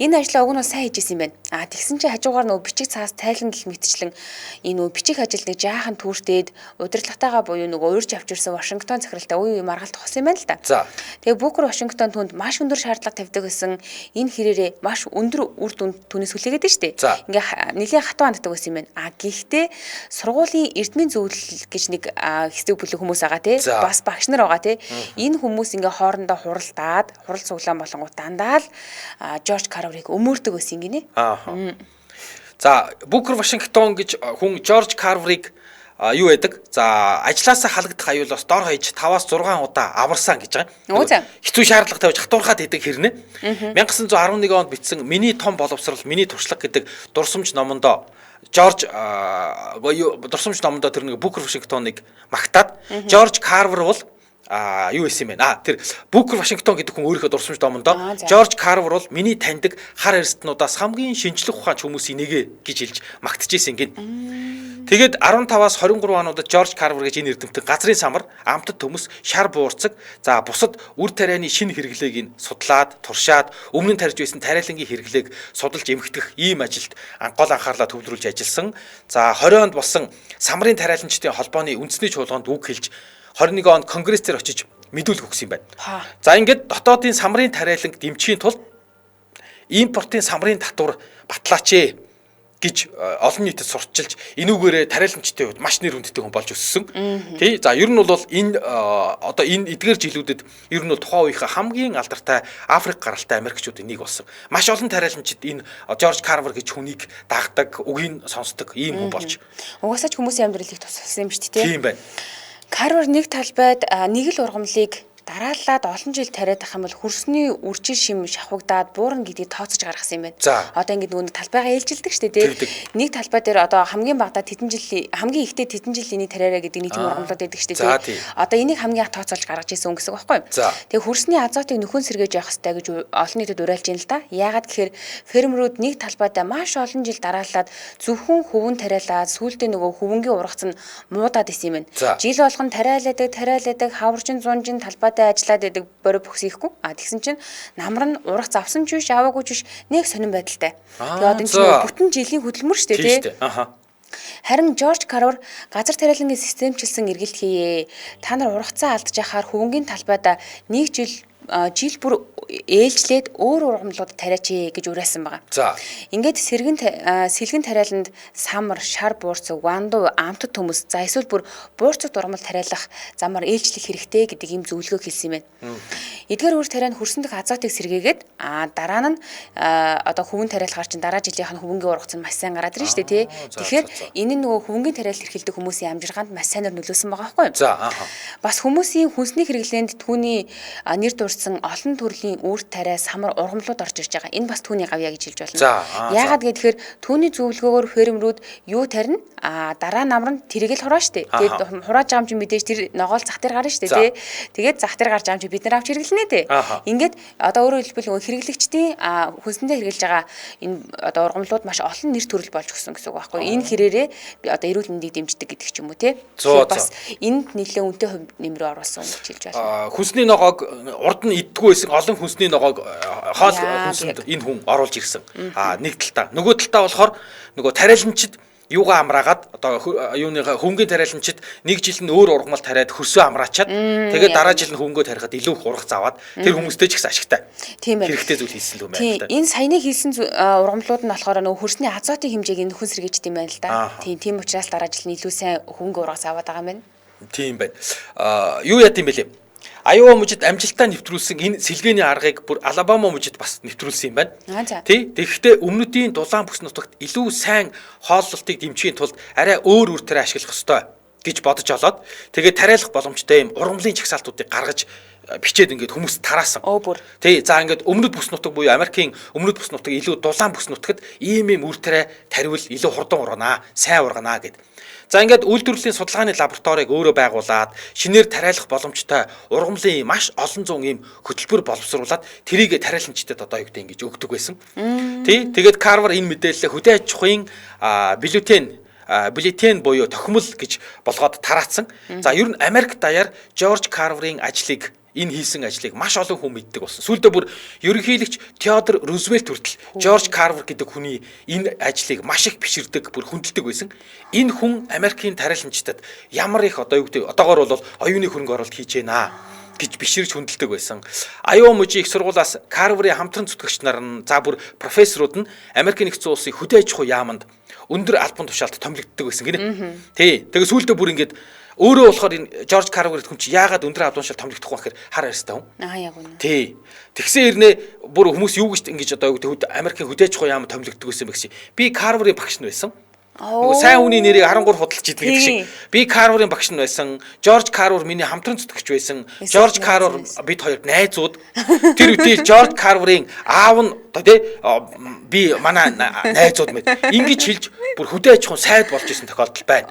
Энэ ажлаа уг нь сайн хийжсэн юм байна. Тэгсэн чинь хажуугаар нөө бичиг цаас тайлан гэл мэтчлэн энэ нөө бичих ажилд нэг жаахан түүртээд удирдлагатайгаа буюу нөгөө уурж авчирсан Вашингтон захиралтай үе үе маргалт тохсон юм байна л да. Тэгээ Бүүкер Вашингтон түнд маш өндөр шаардлага тавьдаг гэсэн энэ хэрээрээ маш өндөр үр дүн түүнээс хүлээгээд байна шүү дээ. Ингээ нэлийн хатуу ханддаг байсан юм байна. Гэхдээ сургуулийн эрдмийн зөвлөл гэж нэг хэсэг бүлэг хүмүүс байгаа тий. Бас багш нар байгаа тий. Энэ хүмүүс ингээ хоорондоо хуралдаад хурал цуглаан болонгууд дандаа л Жорж Карверыг өмөрдөг байсан гинэ. За Бүүкер Вашингтон гэж хүн Жорж Карверыг юу байдаг? За ажлаасаа халагдах аюулаас дор хаяж 5-6 удаа аварсан гэж байгаа. Хэцүү шаардлага тавьж хатуурхаад идэг хэрнэ. 1911 онд бичсэн Миний том боловсрал, миний туршлага гэдэг дурсамж номондоо Жорж дурсамж номондоо тэр нэг Бүүкер Вашингтоныг магтаад Жорж Карвер бол юу исэн юм бэ? Тэр Бүүкер Вашингтон гэдэг хүн өөрийнхөө дурсамж номондоо Жорж Карвер бол миний таньдаг хар эрстнүүдээс хамгийн шинжлэх ухаанч хүмүүсийн нэг гэж хэлж магтжсэн гин. Тэгээд 15-аас 23 онуудад Жорж Карвер гэж энэ эрдэмтэн газрын самар, амтд төмөс, шар буурцаг, за бусад үр тарианы шинэ хэрэглээг нь судлаад, туршаад, өмнө нь тарьж байсан тариалангийн хэрэглээг судалж эмхтгэх ийм ажилд гол анхаарлаа төвлөрүүлж ажилласан. За 20 онд болсон самрын тариаланчдын холбооны үндэсний чуулганд үг хэлж 21 онд конгресс дээр очиж мэдүүлэг өгсөн юм байна. За ингээд дотоодын самрын тариаланг дэмжихийн тулд импортын самрын татвар батлаач гэж олон нийтэд сурталчилж энүүгээрээ тариаламжтай хувьд маш нэр хүндтэй хүн болж өссөн. Тий. За ер нь бол энэ одоо энэ эдгээр жилүүдэд ер нь тухайн үеийнхээ хамгийн алдартай Африк гаралтай Америкчуудын нэг болсон. Маш олон тариаламжид энэ Жорж Карвер гэж хүнийг дагдаг, үгийг сонсдог ийм хүн болж. Угаасаа ч хүмүүсийн амьдралыг тусалсан юм шүү дээ. Тийм байна. Карвер нэг талбайд нэг л ургамлыг дарааллаад олон жил тариад ах юм бол хөрсний үржил шим шавхагдаад буурна гэдгийг тооцож гаргасан юм байна. Одоо ингэ нөгөө талбайгаа ээлжилдэг шүү дээ тий. Нэг талбай дээр одоо хамгийн багадаа хэдэн жилийн хамгийн ихтэй хэдэн жилийн тариараа гэдэг нэг тийм ургамлууд байдаг шүү дээ тий. Одоо энийг хамгийн их тооцоолж гаргаж ирсэн гэсэн үг байхгүй юу? Тэгээ хөрсний азотыг нөхөн сэргээж явах хэрэгтэй гэж олон нийтэд уриалж байна л да. Яагаад гэхээр фермерүүд нэг талбайдаа маш олон жил дарааллаад зөвхөн хөвөн тариалаад сүүлдээ нөгөө хөвөнгийн ургац нь муудаад исэн юм байна. Жил болгон тариалаадаг хаварчин зунжин талбайдаа ажиллаад байдаг бороо бүхсэхгүй. Тэгсэн чинь намар нь ургац авсан ч биш, аваагүй ч биш, нэг сонирн байдалтай. Тэгээ одоо энэ чинь бүтэн жилийн хөдөлмөр шүү дээ, тий. Харин Жорж Карвер газар тариалангийн системчилсэн эргэлт хийе. Та нар ургацаа алдж яхаар хөвөнгийн талбайдаа нэг жил жил бүр ээлжлээд өөр ургамлууд тариач гэж уриалсан байгаа. За. Ингээд сэлгэн тариаланд самар, шар буурц, ванду, амтд төмөс, за эсвэл бүр буурцд ургамал тариалах замаар ээлжлэх хэрэгтэй гэдэг ийм зөвлөгөө хэлсэн юм байна. Эдгээр үр тариа нь хөрсөндөх азотыг сэргээгээд дараа нь одоо хөвөн тариалахаар чинь дараа жилийнх нь хөвөнгийн ургац нь маш сайн гараад ирнэ шүү дээ, тий. Тэгэхээр энэ нь нөгөө хөвөнгийн тариал эрхэлдэг хүмүүсийн амжиргаанд маш сайнаар нөлөөсөн байгаа байхгүй юу? За. Бас хүмүүсийн хүнсний хэрэглээнд түүний нэр дурдсан олон төрлийн үр тариа, самар, ургамлууд орж ирж байгаа. Энэ бас түүний гавья гэж хэлж болно. Яагаад гэхээр түүний зөвлөгөөгөөр фермерүүд юу тарина? Дараа намар нь тэрийг л хураа штэ. Тэгээд хурааж байгаа юм чи мэдээж тэр ногоол зах дээр гарна штэ, тий. Тэгээд зах дээр гарч байгаа юм чи бид нар авч хэрэглэнэ дээ. Ингээд одоо өөрөөр хэлбэл хэрэглэгчдийн хүнсэндээ хэрэглэж байгаа энэ одоо ургамлууд маш олон нэр төрөл болж өгсөн гэсэн үг байхгүй. Энэ хэрээрээ одоо эрүүл мэндийг дэмждэг гэдэг ч юм уу, тий. Бас энд нэлээд үнэтэй хувь нэмрээ оруулсан гэж хэлж байна. Хүнсний ногоог урд нь иддгүү байсан олон хүнсний ногоог хоол хүнсэнд энэ хүн оруулж ирсэн. Нэг талтаа. Нөгөө талтаа болохоор нөгөө тариаланчид юугаа амраагаад одоо юуныхаа хөнгөн тариаланчид нэг жил нь өөр ургамал тариад хөрсөө амраачаад тэгээд дараа жил нь хөнгөө тарихад илүү их ургац аваад тэр хүмүүстэй ч ихсэн ашигтай. Тийм ээ. Хэрэгтэй зүйл хийсэн л юм байна л да. Энэ саяны хийсэн ургамлууд нь болохоор нөгөө хөрсний азотын хэмжээг нөхөн сэргийжт юм байна л да. Тийм учраас дараа жил нь илүү сайн хөнгө ургац аваад байгаа юм байна. Тийм байна. Юу яд юм бэлээ? Iowa мужид амжилтаа нэвтрүүлсэн энэ сэлгээний аргыг бүр Alabama мужид бас нэвтрүүлсэн юм байна. Тий. Тэгэхдээ өмнөдийн дулаан бүс нутагт илүү сайн хооллолтыг дэмжихийн тулд арай өөр тариа ашиглах ёстой гэж бодож олоод тэгээд тариалах боломжтой юм ургамлын чагсаалтуудыг гаргаж бичээд ингээд хүмүүс тараасан. Тий. За ингээд өмнөд бүс нутаг буюу Америкийн өмнөд бүс нутаг илүү дулаан бүс нутагт ийм үр тариа таривал илүү хурдан урганаа, сайн урганаа гэд. За ингээд үйлдвэрлэлийн судалгааны лабораторийг өөрөө байгуулад шинээр тариалах боломжтой ургамлын маш олон зуун ийм хөтөлбөр боловсруулад тэрийг тариаланчдад одоо юу гэдэг ингэж өгдөг байсан. Тий. Тэгээд Carver энэ мэдээлэлээ хөдөө аж ахуйн бюллетень буюу тохимол гэж болгоод тараацсан. За ер нь Америк даяар Жорж Карверийн ажлыг энэ хийсэн ажлыг маш олон хүн мэддэг болсон. Сүүлдээ бүр ерөнхийлөгч Теодор Рузвельт хүртэл Жорж Карвер гэдэг хүний энэ ажлыг маш их биширдэг, бүр хүндэлдэг байсан. Энэ хүн Америкийн тариаланчдад ямар их одоо юу гэдэг одоогоор бол оюуны хөрөнгө оруулалт хийж байна гэж биширж хүндэлдэг байсан. Iowa мужийн их сургуулиас Карверийн хамтран зүтгэгч нар нь за бүр профессорууд нь Америкийн нэгдсэн улсын хөдөө аж ахуй яамд өндөр албан тушаалд томилогддог байсан гинэ. Тий. Тэгээ сүүлдээ бүр ингээд өөрөө болохоор энэ Жорж Карвер гэдэг хүн чи яагаад өндөр албан тушаалд томилогдох вэ гэхээр хар ярьстай хүн. Яг үнэ. Тий. Тэгсэн хэрнээ бүр хүмүүс юу гэж ингэж одоо Америкийн хөдөө аж ахуй яамд томилогддог байсан бэ гэсэн. Би Карверийн багш нь байсан. Нөгөө сайн хүний нэрийг 13 худалдаж идэг гэдэг шиг. Би Карверийн багш нь байсан. Жорж Карвер миний хамтран зүтгэгч байсан. Жорж Карвер бид хоёр найзууд. Тэр үедээ Жорж Карверийн аав нь одоо тий би манай найзууд мэд. Ингэж хэлж бүр хөдөө аж ахуйн сайд болж исэн тохиолдол байна.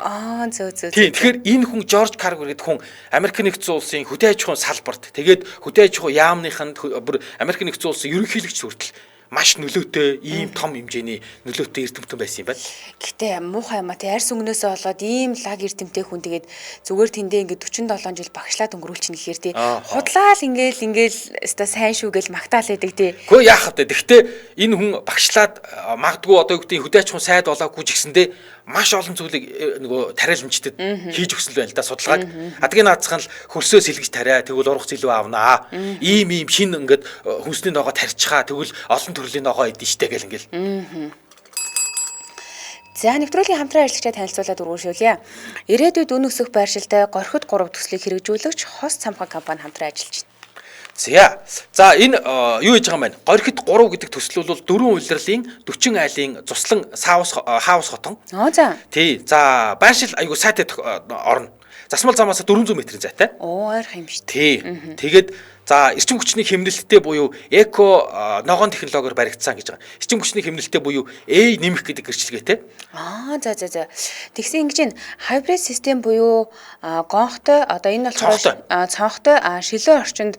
Зөө. Тэгэхээр энэ хүн Жорж Карвер гэдэг хүн Америк нэгдсэн улсын хөдөө аж ахуйн салбарт тэгээд хөдөө аж ахуй яамныханд бүр Америк нэгдсэн улсын ерөнхийлөгч хүртэл маш нөлөөтэй ийм том хэмжээний нөлөөтэй эрдэмтэн байсан юм байна. Гэхдээ муухай юм а тий арьс өнгнөөсөө болоод ийм лаг эрдэмтэй хүн тэгээд зүгээр тэндээ ингээд 47 жил багшлаад өнгөрүүлчихнэ гэхээр тий худлаал ингээл өстой сайн шүү гэж магтаал байдаг тий. Гэхдээ яах вэ? Гэхдээ энэ хүн багшлаад магадгүй одоо юу гэдэг хөдөө аж ахуйн сайд болоогүй ч гэсэндээ маш олон зүйлийг нөгөө тариаламжтад хийж өгсөн л байна л да судалгааг. Адгийн наацхан л хөрсөө сэлгэж тариа тэгвэл ургац илүү авнаа. Ийм шин ингээд хүнсний ногоо тарьчихаа тэгвэл олон төрлийн ногоо идэж штэ гэл ингээл. За нэвтрүүлгийн хамтран ажиллагчаа танилцуулаад өргөжүүлье. Ирээдүйд үн өсөх байршилтай Горхид 3 төслийг хэрэгжүүлэгч Хос цамхаг компани хамтран ажиллаж байна. За энэ юу хийж байгаа юм бэ? Горхид 3 гэдэг төсөл бол 4 улирлын 40 айлын цуслан хаус хотон. За. Тий. За байршил айгу сайтай орно. Засмал замаас 400 м-ийн зайтай. Ойрхон юм шүү дээ. Тий. Тэгээд за эрчим хүчний хэмнэлттэй буюу эко ногоон технологиор баригдсан гэж байгаа. Эрчим хүчний хэмнэлттэй буюу A нэмэх гэдэг гэрчлэгээтэй. За. Тэгсэн ингэж энэ хайбрид систем буюу гонхтой одоо энэ болохоор цонхтой шилэн орчинд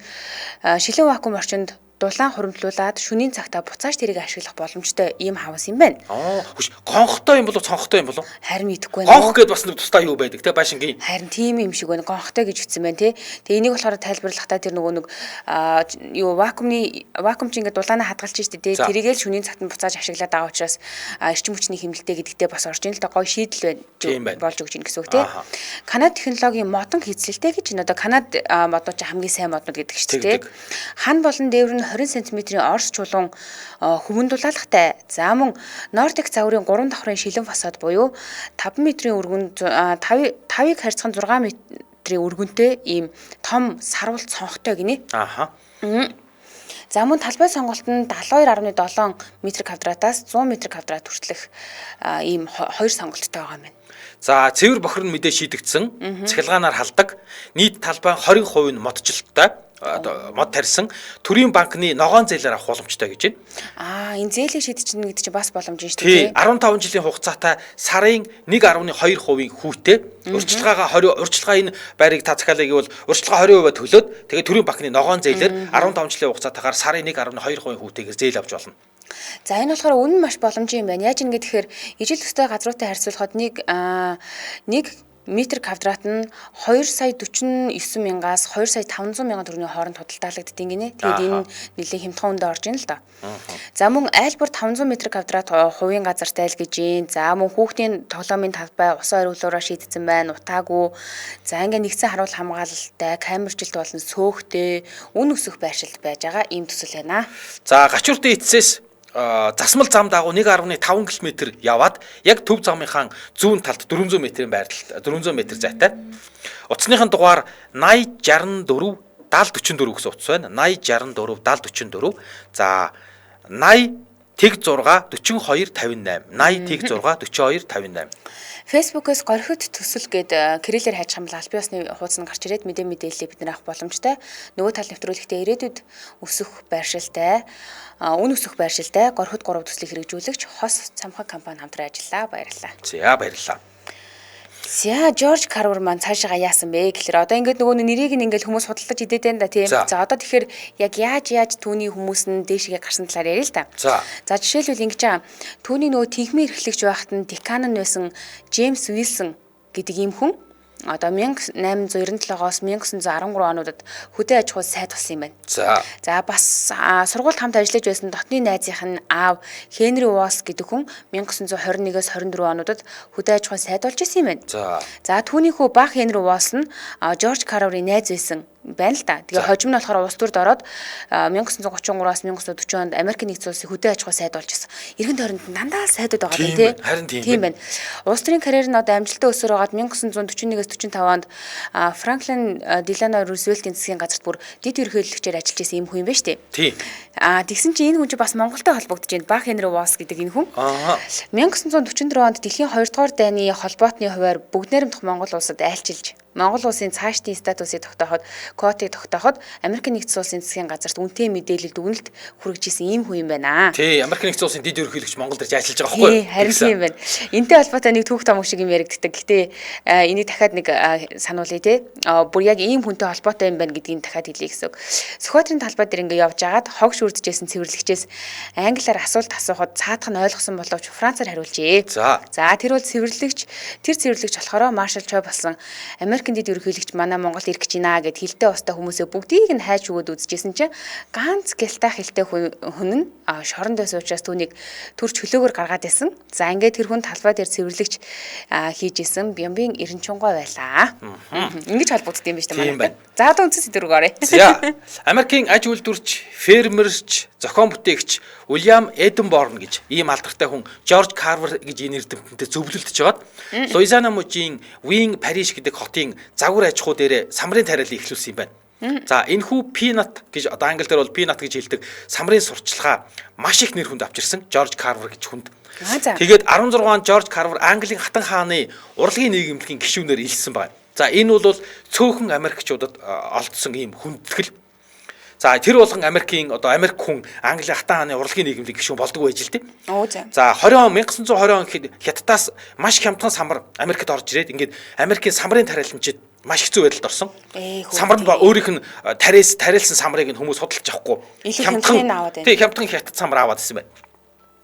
шилэн вакуум орчинд дулаан хуримтлуулаад шөнийн цагтаа буцааж тэрийг ашиглах боломжтой ийм хавас юм байна. Хүч гонхтой юм болов цонхтой юм болов? Харин мэдэхгүй байна. Гонх гэдээ бас нэг тустай юу байдаг те байшингийн. Харин тийм юм шиг байна. Гонхтой гэж ütсэн байна те. Тэгээ энийг болохоор тайлбарлахдаа тэр нөгөө нэг юу вакуумч ингээд дулаанаа хадгалж штэ те. Тэрийгэл шөнийн цагт нь буцааж ашиглаад байгаа учраас эрчим хүчний хэмнэлттэй гэдэгтээ бас орж ийн л да гоё шийдэл болж өгч ийн гэсэн үг те. Канад технологийн модон хийцлэлтэй гэж энэ одоо Канад моднууд хамгийн сайн моднууд гэдэг шүү дээ. Хан болон дээвэр нь 20 см-ийн орс чулуун хүмүүн дулаалгатай. За мөн Nordic загварын 3 давхрын шилэн фасад буюу 5 м-ийн өргөнд 5-ыг харьцан 6 м-ийн өргөнтэй ийм том сарвал цонхтой гинэ. За мөн талбай сонголт нь 72.7 м2-аас 100 м2 хүртэлх ийм хоёр сонголттой байгаа юм байна. За цэвэр бохор нь мэдээ шийдэгдсэн. Цахилгаанаар халдаг. Нийт талбай 20% нь модчлолттой. Мод тарьсан. Төрийн банкны ногоон зээлээр авах боломжтой гэж байна. Энэ зээлийг шийдчихнэ гэдэг чинь бас боломж шүү дээ. 15 жилийн хугацаатай сарын 1.2% хүүтэй урьдчилгаа энэ байрыг та захиалаа гэвэл урьдчилгаа 20% төлөөд тэгээд төрийн банкны ногоон зээлээр 15 жилийн хугацаатаагаар сарын 1.2% хүүтэйгээр зээл авч болно. За энэ болохоор үнэн маш боломжтой юм байна. Яаж ингэ гэхээр ижил төстэй газруудтай харьцуулахад нэг метр квадрат нь 2,49,000-аас 2,500,000 төгрөгийн хооронд худалдаалагддаг гинэ. Тэгээд энэ нэлээд хямдхан үндэ орж ийн л да. За мөн айл бүр 500 м2 хувийн газартай л гэж юм. За мөн хүүхдийн тоглоомын талбай усан оргилуураа шийдсэн байна. Утаагүй. За ингээ нэгдсэн харуул хамгаалалтай, камержилт болон сөөхтэй, үн өсөх байршилд байж байгаа ийм төсөл байна. За гачууртын эцсээс засмал зам дагуу 1.5 км яваад яг төв замынхаа зүүн талд 400 м-ийн байрталд 400 м зайтай. Утасныхын дугаар 8064 7044 гэсэн утас байна. 8064 7044. За 80 тэг 6 42 58. 80 тэг 6 42 58. Фэйсбүүкээс горхид төсөл гээд кириллээр хайж хамлаа аль биесны хуудас нь гарч ирээд мэдээллээ бид нар авах боломжтой. Нөгөө тал нэвтрүүлэгтээ ирээдүйд өсөх байршилтай, үн өсөх байршилтай горхид 3 төслийг хэрэгжүүлэгч хос цамхаг компани хамтран ажиллаа. Баярлалаа. За баярлалаа. За Жорж Карвер маань цаашаа яасан бэ гэхээр одоо ингээд нөгөө нэрийг нь ингээд хүмүүс худалдаж идээд байна да тийм. За одоо тэгэхээр яг яаж түүний хүмүүс нь дээшгээ гарсан талаар ярил л да. За жишээлбэл ингэж түүний нөгөө тэнхмийн эрхлэгч байхад нь декан нь байсан Джеймс Уилсон гэдэг ийм хүн одоо 1897-оос 1913 онуудад хөдөө аж ахуй сайд болсон юм байна. За бас сургуульд хамт ажиллаж байсан дотны найзынх нь аав Хенри Уолс гэдэг хүн 1921-с 24 онуудад хөдөө аж ахуй сайд болж исэн юм байна. За түүний хүү баг Хенри Уолс нь Жорж Карверийн найз байсан байна л да. Тэгээ хожим нь болохоор улс төрд ороод 1933-аас 1940 онд Америк нэгдсэн улсын хөдөө аж ахуй сайд болж исэн. Иргэн тойронд дандаа сайдууд байгаа тийм. Харин тийм байна. Улс төрийн карьер нь одоо амжилттай өсөөр байгаад 1941-с 45 онд Франклин Делано Рузвельтийн засгийн газарт бүр дэд ерөнхийлөгчээр ажиллаж исэн юм хүн юм байна шүү дээ. Тэгсэн чинь энэ хүн чинь бас Монголтой холбогдож байна. Баг Хенри Уолс гэдэг энэ хүн. 1944 онд дэлхийн 2 дугаар дайны холбоотны хувьар бүгд найрамдах Монгол улсад айлчилж Монгол улсын цаашдын статусыг тогтооход, квотыг тогтооход Америк нэгдсэн улсын засгийн газарт үнэтэй мэдээлэл дүгнэлт хүргэжсэн ийм хүн юм байна. Америк нэгдсэн улсын дэд ерөнхийлөгч Монголд ирж ажиллаж байгаа байхгүй юу? Харин тийм байна. Энтэй холбоотой нэг түүх том шиг юм яригддаг. Гэтэ энийг дахиад нэг сануулъя те. Бүр яг ийм хүнтэй холбоотой юм байна гэдгийг дахиад хэлье гэсэн үг. Сүхбаатарын талбай дээр ингээ явж агаад хогш үрдэжсэн цэвэрлэгчээс англиар асуулт асуухад цаадах нь ойлгосон боловч францаар хариулжээ. За тэр бол тэр цэвэрлэгч болохоор Маршал Чой болсон Америкийн дэд ерөнхийлөгч манай Монголд ирэх гэж байна гэд хилтэй устай хүмүүсээ бүгдийг нь хайж өгөөд үзчихсэн чинь ганц гялтаа хилтэй хүн нь шоронд байсан учраас түүнийг төр чөлөөгөр гаргаад байсан. За ингээд тэр хүн талбай дээр цэвэрлэгч хийж исэн Бямбын эренчунгой байлаа. Ингэж холбогдсон юм байна шүү дээ. За одоо үндэс сэдврүү оръё. За Америкийн аж үйлдвэрч, фермерч, зохион бүтээгч Уильям Эденборн гэж ийм алдартай хүн Жорж Карвер гэж энэ эрдэмтэнтэй зөвлөлдөж жагаад Луизиана мужийн Wing Parish гэдэг хотын загвар аж ахуй дээр самрын тариалан эхлүүлсэн юм байна. За энэ хүү Peanut гэж одоо англи дээр бол Peanut гэж хэлдэг самрын сурчлагаа маш их нэр хүнд авчирсан Жорж Карвер гэж хүнд. Тэгээд 16 онд Жорж Карвер Английн хатан хааны урлагийн нийгэмлэгийн гишүүнээр илсэн байна. За энэ бол цөөхөн Америкчуудад олдсон ийм хүндэтгэл. За тэр болгон Америкийн одоо Америк хүн Английн хатан хааны урлагийн нийгэмлэг гишүүн болдог байж л тийм. За 1920 он гэхэд Хятадаас маш хямдхан самар Америкт орж ирээд ингээд Америкийн самрын тариаламжид маш хэцүү байдалд орсон. Хөөе. Самбар нь өөрийнх нь тариалсан самрыг нь хүмүүс худалдаж авахгүй. Хямдхан хятад самбар аваад ирсэн байна.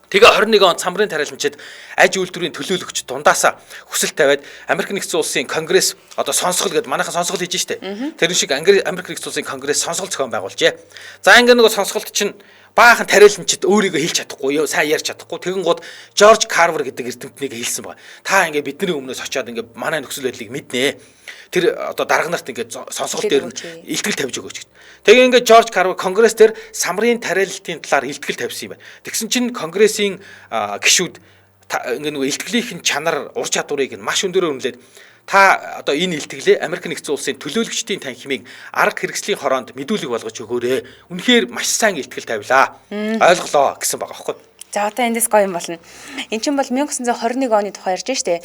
Тэгээ 21 онд самбарын тариаламжид аж үйлдвэрийн төлөөлөгч дундаасаа хүсэлт тавиад Америк нэгдсэн улсын конгресс одоо сонсгол гэдэг манайхан сонсгол хийж штэ. Тэр шиг Америк нэгдсэн улсын конгресс сонсгол зохион байгуулжээ. За ингээ нэг сонсголт чинь баахан тариаламжид өөрийгөө хэлж чадахгүй, сайн ярьж чадахгүй. Тэгэн гууд Жорж Карвер гэдэг эрдэмтнийг хэлсэн байна. Та ингээ бидний өмнөөс очиод ингээ манай нөхцөл байдлыг мэднэ. Тэр одоо дарга нарт ингээ сонсгол дээр нь илтгэл тавьж өгөөч гэж. Тэгээ ингээ Жорж Карвер конгресс дээр самрын тариалалтын талаар илтгэл тавьсан юм байна. Тэгсэн чинь конгрессийн гишүүд ингээ нөгөө илтгэлийн чанар, ур чадварыг нь маш өндөрөөр үнэлээд та одоо энэ илтгэлээ Америк нэгдсэн улсын төлөөлөгчдийн танхимыг арга хэрэгслийн хороонд мэдүүлэг болгож өгөөрэй. Үнэхээр маш сайн илтгэл тавилаа. Ойлголоо гэсэн байгаа байхгүй. За одоо эндээс гоё юм болно. Эн чинь бол 1921 оны тухай ярьж штэ.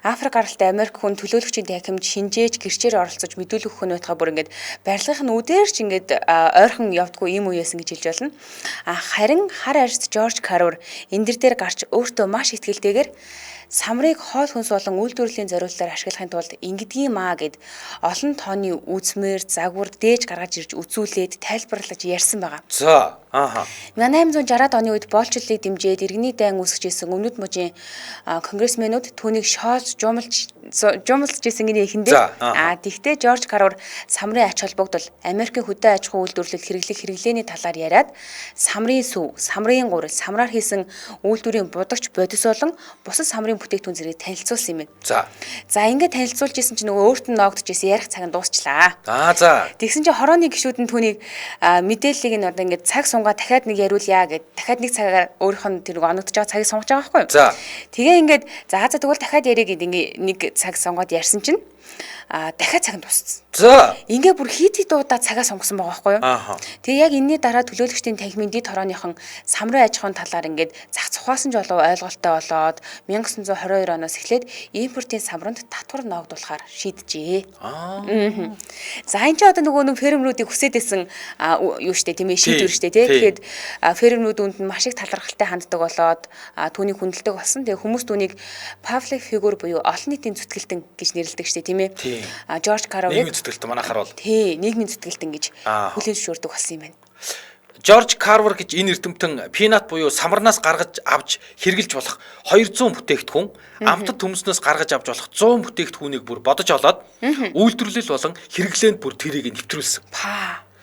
Африк гаралтай Америк хүн төлөөлөгчийн танхимд шинжээж гэрчээр оролцож мэдүүлэг өгөх нь байтугай бүр ингээд барилгын үдээр ч ингээд ойрхон явдггүй юм үеэсэн гэж хэлж болно. Харин хар арьс Жорж Карвер энэ дээр гарч өөртөө маш ихтгэлтэйгээр самрыг хоол хүнс болон үйлдвэрлэлийн зориулалтаар ашиглахын тулд ингэдгийм маа гэд олон тооны үзмээр загвар дээж гаргаж ирж үзүүлээд тайлбарлаж ярьсан байгаа. За 1860-аад оны үед болчлолыг дэмжиж иргэний дайн үүсгэжсэн өмнөд мужийн конгрессмэнүүд түүнийг шоолж жумалж ирсэн гинэ эхэндээ. Тэгтээ Жорж Карвер самрын ач холбогдол Америкийн хөдөө аж ахуй үйлдвэрлэл хэрэглээний талаар яриад самрын сүв, самрын гурил, самраар хийсэн үйлдвэрийн будагч бодис болон бусад самрын бүтээгдэхүүн зэрэг танилцуулсан юм байна. За ингээд танилцуулж исэн чинь нөгөө өөрт нь ноогдож исэн ярих цаг нь дуусчлаа. Тэгсэн чинь хорооны гишүүд нь түүнийг мэдээллийг нь одоо ингээд цаг сунгаа дахиад нэг яриулъя гэд дахиад нэг цагаар өөрийнх нь тэр оногдож байгаа цагийг сонгож байгаа байхгүй юу? Тэгээ ингээд за тэгвэл дахиад яриа гэд ингээд нэг цаг сонгоод ярьсан чинь дахиад цаг нь дууссан. Ингээ бүр хит удаа цагаа сонгосон байгаа байхгүй юу? Тэгээ яг энэний дараа төлөөлөгчдийн танхимын дид хорооныхон самрын аж ахуйн талаар ингээд зах цухаасан жолоо ойлголттой болоод 1922 оноос эхлээд импортын самранд татвар ноогдуулахаар шийджээ. За энэ ч одоо нөгөө фермерүүдийг хүсээд байсан юу штэ тийм ээ шийдвэр штэ тий. Тэгэхэд фермерүүд үүнд нь маш их талархалтай ханддаг болоод түүнийг хүндэлдэг болсон. Тэгээ хүмүүс түүнийг public figure буюу олон нийтийн зүтгэлтэн гэж нэрлэдэг штэ тийм ээ. Жорж Карвер нийгмийн зүтгэлтэн манайхаар бол нийгмийн зүтгэлтэн гэж хүлээн зөвшөөрдөг болсон юм байна. Жорж Карвер гэж энэ эрдэмтэн пинат буюу самарнаас гаргаж авч хэрглэж болох 200 бүтээгдэхүүн, амтад төмснөөс гаргаж авч болох 100 бүтээгдэхүүнийг бүр бодож олоод үйлдвэрлэл болон хэрэглээнд бүр тэрийг нэвтрүүлсэн.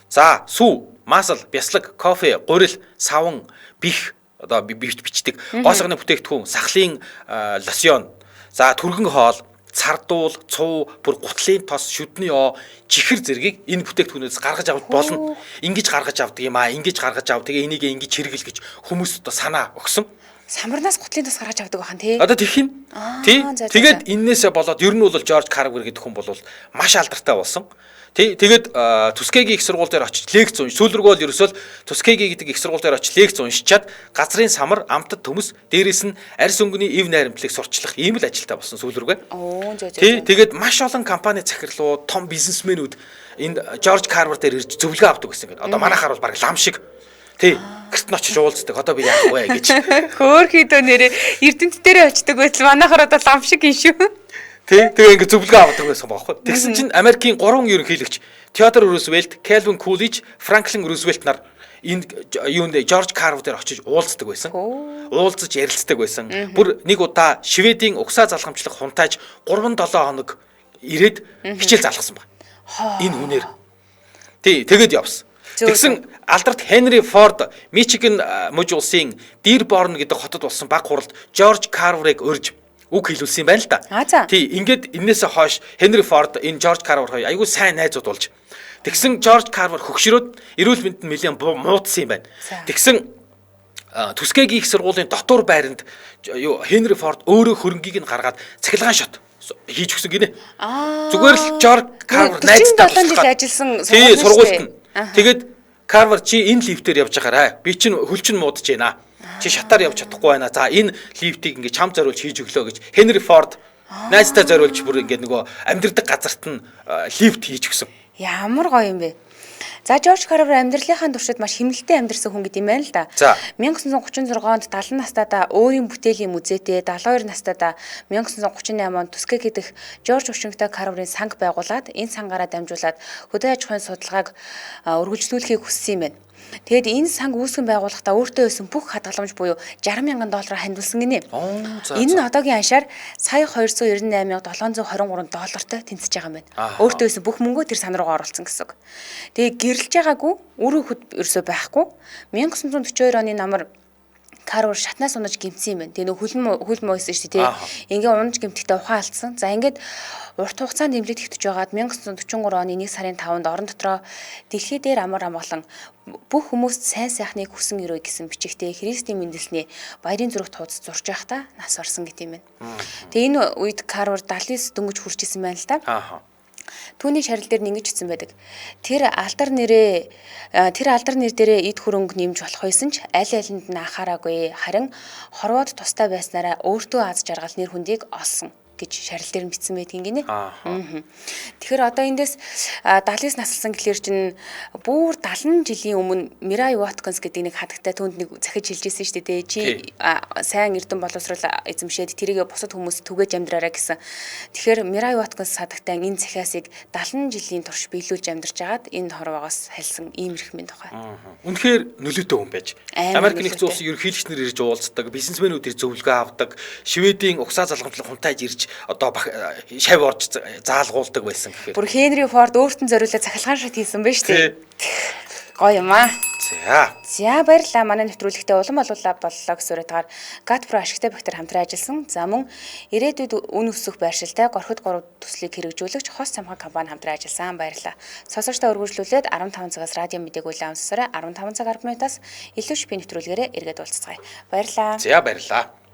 За, сүв, масал, бяслаг, кофе, гурил, саван, бих одоо бичдэг, гоосгоны бүтээгдэхүүн, сахлын лосьон, за түргэн хоол, цардуул, цуу, бүр гутлын тос, шүдний оо, чихэр зэргийг энэ бүтээгдэхүүнээс гаргаж авч болно. Ингэж гаргаж авдаг юм аа, ингэж гаргаж ав. Тэгээ энийг ингэж хэрэгэл гэж хүмүүс одоо санаа өгсөн. Самарнаас гутлын тос гаргаж авдаг бахан тий. Одоо тэгэх юм. Тий. Тэгээд эннээсээ болоод ер нь бол Жорж Карвер гэдэг хүн бол маш алдартай болсон. Тэгээд Тускегийн их сургууль дээр очиж лекц унш. Сүүл рүү бол ерөөсөө Тускеги гэдэг их сургууль дээр очиж лекц уншичаад газрын самар, амтад төмс, дээрээс нь арьс өнгөний ив найрамдлыг сурчлах ийм л ажилтаа болсон сүүл рүүгээ. Тэгээд маш олон компани захирлууд, том бизнесмэнүүд энэ Жорж Карвер дээр ирж зөвлөгөө авдаг гэсэн. Одоо манайхаар бол баг лам шиг. Гэрт нь очиж уулздаг. Одоо би яах вэ гэж. Хөөхөдөө нэрээ эрдэмт дээрээ очдог байтал манайхаар одоо лам шиг юм шүү. Тэгээ ингээ зөвлөгөө авдаг байсан байхгүй. Тэгсэн чинь Америкийн 3 ерөнхийлөгч Теодор Рузвельт, Кельвин Кулич, Франклин Рузвельт нар энэ юунд Жорж Карвер дээр очиж уулздаг байсан. Уулзаж ярилцдаг байсан. Бүр нэг удаа Шведийн угсаа залгамжлах хунтайж 3-7 хоног ирээд хичээл залгасан баг. Энэ хүнээр. Тэгээд явсан. Тэгсэн алдарт Хенри Форд Мичиган мужи улсын Дирборн гэдэг хотод болсон баг хуралд Жорж Карверыг урьж үг хэлүүлсэн юм байна л да. Ингээд энээсээ хойш Хенри Форд энэ Жорж Карвер хоёр айгүй сайн найзууд болж. Тэгсэн Жорж Карвер хөгшрөөд эрүүл мэндэд нэлээд муудсан юм байна. Тэгсэн Тускегийн их сургуулийн дотор байранд Хенри Форд өөрөө хөрөнгийг нь гаргаад цахилгаан шот хийж өгсөн гинэ. Зүгээр л Жорж Карвер найзтай 47 жил ажилласан сургуульд нь. Тэгээд Карвер чи энэ лифтээр явж байгаарай. Би чинь хөлчин муудаж байна. Чи шатаар явж чадахгүй байна. За энэ лифтийг ингээ чам зориулж хийж өглөө гэж Хенри Форд найзтай зориулж бүр ингээ нөгөө амьдрдаг газарт нь лифт хийж өгсөн. Ямар гоё юм бэ. За Жорж Карвер амьдралынхаа туршид маш хэмнэлтэй амьдарсан хүн гэдэг юм байна л да. 1936 онд 70 настайдаа өөрийн бүтээлийн музейтэй, 72 настайдаа 1938 онд Тускэ гэдэг Жорж Вашингтон Карверийн санг байгуулад энэ сангаараа дамжуулаад хөдөө аж ахуйн судалгааг үргэлжлүүлэхийг хүссэн юм байна. Тэгэд энэ санг үүсгэн байгуулахдаа өөртөө байсан бүх хадгаламж буюу $60,000 хандуулсан гинэ. Энэ нь одоогийн аншаар сая $298,723 тэнцэж байгаа юм байна. Өөртөө байсан бүх мөнгөө тэр сан руугаа оруулсан гэсэн үг. Тэгээ гэрэлж байгаагүй, үр хөвгт ерөөсөө байхгүй. 1942 оны намар Карвер шатнаас унаж гимцсэн юм байна. Тэгээ нөх хөл мөйсөн шүү дээ. Ингээ унаж гимтэхдээ ухаан алдсан. За ингээд урт хугацаанд нэмлэг тэгтэж байгаад 1943 оны 1 сарын 5-нд орон дотроо дэлхий дээр амар амгалан бүх хүмүүст сайн сайхныг хүсэн өрөө гэсэн бичигтэй Христийн мэндэлсний баярын зүрх туудас зурж байхдаа нас орсон гэт юм байна. Тэгээ энэ үед Карвер 79 дөнгөж хүрч исэн байна л да. Түүний шарил дээр нэгж ицсэн байдаг. Тэр алдар нэр дээрээ эд хөрөнгө нэмж болох байсан ч аль алинд нь анхаараагүй. Харин хорвоод тустай байснараа өөртөө аз жаргал нэр хүндийг олсон гэж шарил дээр бичсэн байдгийн гинэ. Тэгэхээр одоо эндээс 79 наслсан гэхэлэр чинь бүр 70 жилийн өмнө Мирай Watkins гэдэг нэг хатагтай түүнд нэг захиж хэлжсэн шүү дээ. Чи сайн эрдэм боловсрол эзэмшээд тэрийг бусад хүмүүс түгээж амьдраарай гэсэн. Тэгэхээр Мирай Watkins хатагтай энэ захиасыг 70 жилийн турш биелүүлж амьдарч агаад энэ хорвоогоос хэлсэн иймэрхмийн тухай. Үнэхээр нөлөөтэй хүн байж. Америк нэгдсэн улсын ерөнхийлөгчнөр ирж уулздаг, бизнесмэнүүд ирж зөвлөгөө авдаг, Шведийн угсаа залгамжлах хунтайж ирж одоо шав орж заалгуулдаг байсан гэхээр. Бүр Хенри Форд өөртөө зориулаад цахилгаан шат хийсэн байна шүү дээ. Гоё юм аа. За баярлалаа. Манай нэвтрүүлэгтээ улам олуулаа боллоо гэсэн үрэтэйгээр GatPro ашигтай бактери хамтран ажилласан. За мөн ирээдүйд үн өсөх байршилтай горхид 3 төслийг хэрэгжүүлэгч хос самхан компани хамтран ажилласан. Баярлалаа. Сонсогчдоо өргөжлүүлээд 15 цагаас радио мэдээг улаан сонсороо 15 цаг 10 минутаас илүү шипийн нэвтрүүлгээрээ эргээд уулзцгаая. Баярлалаа. За баярлалаа.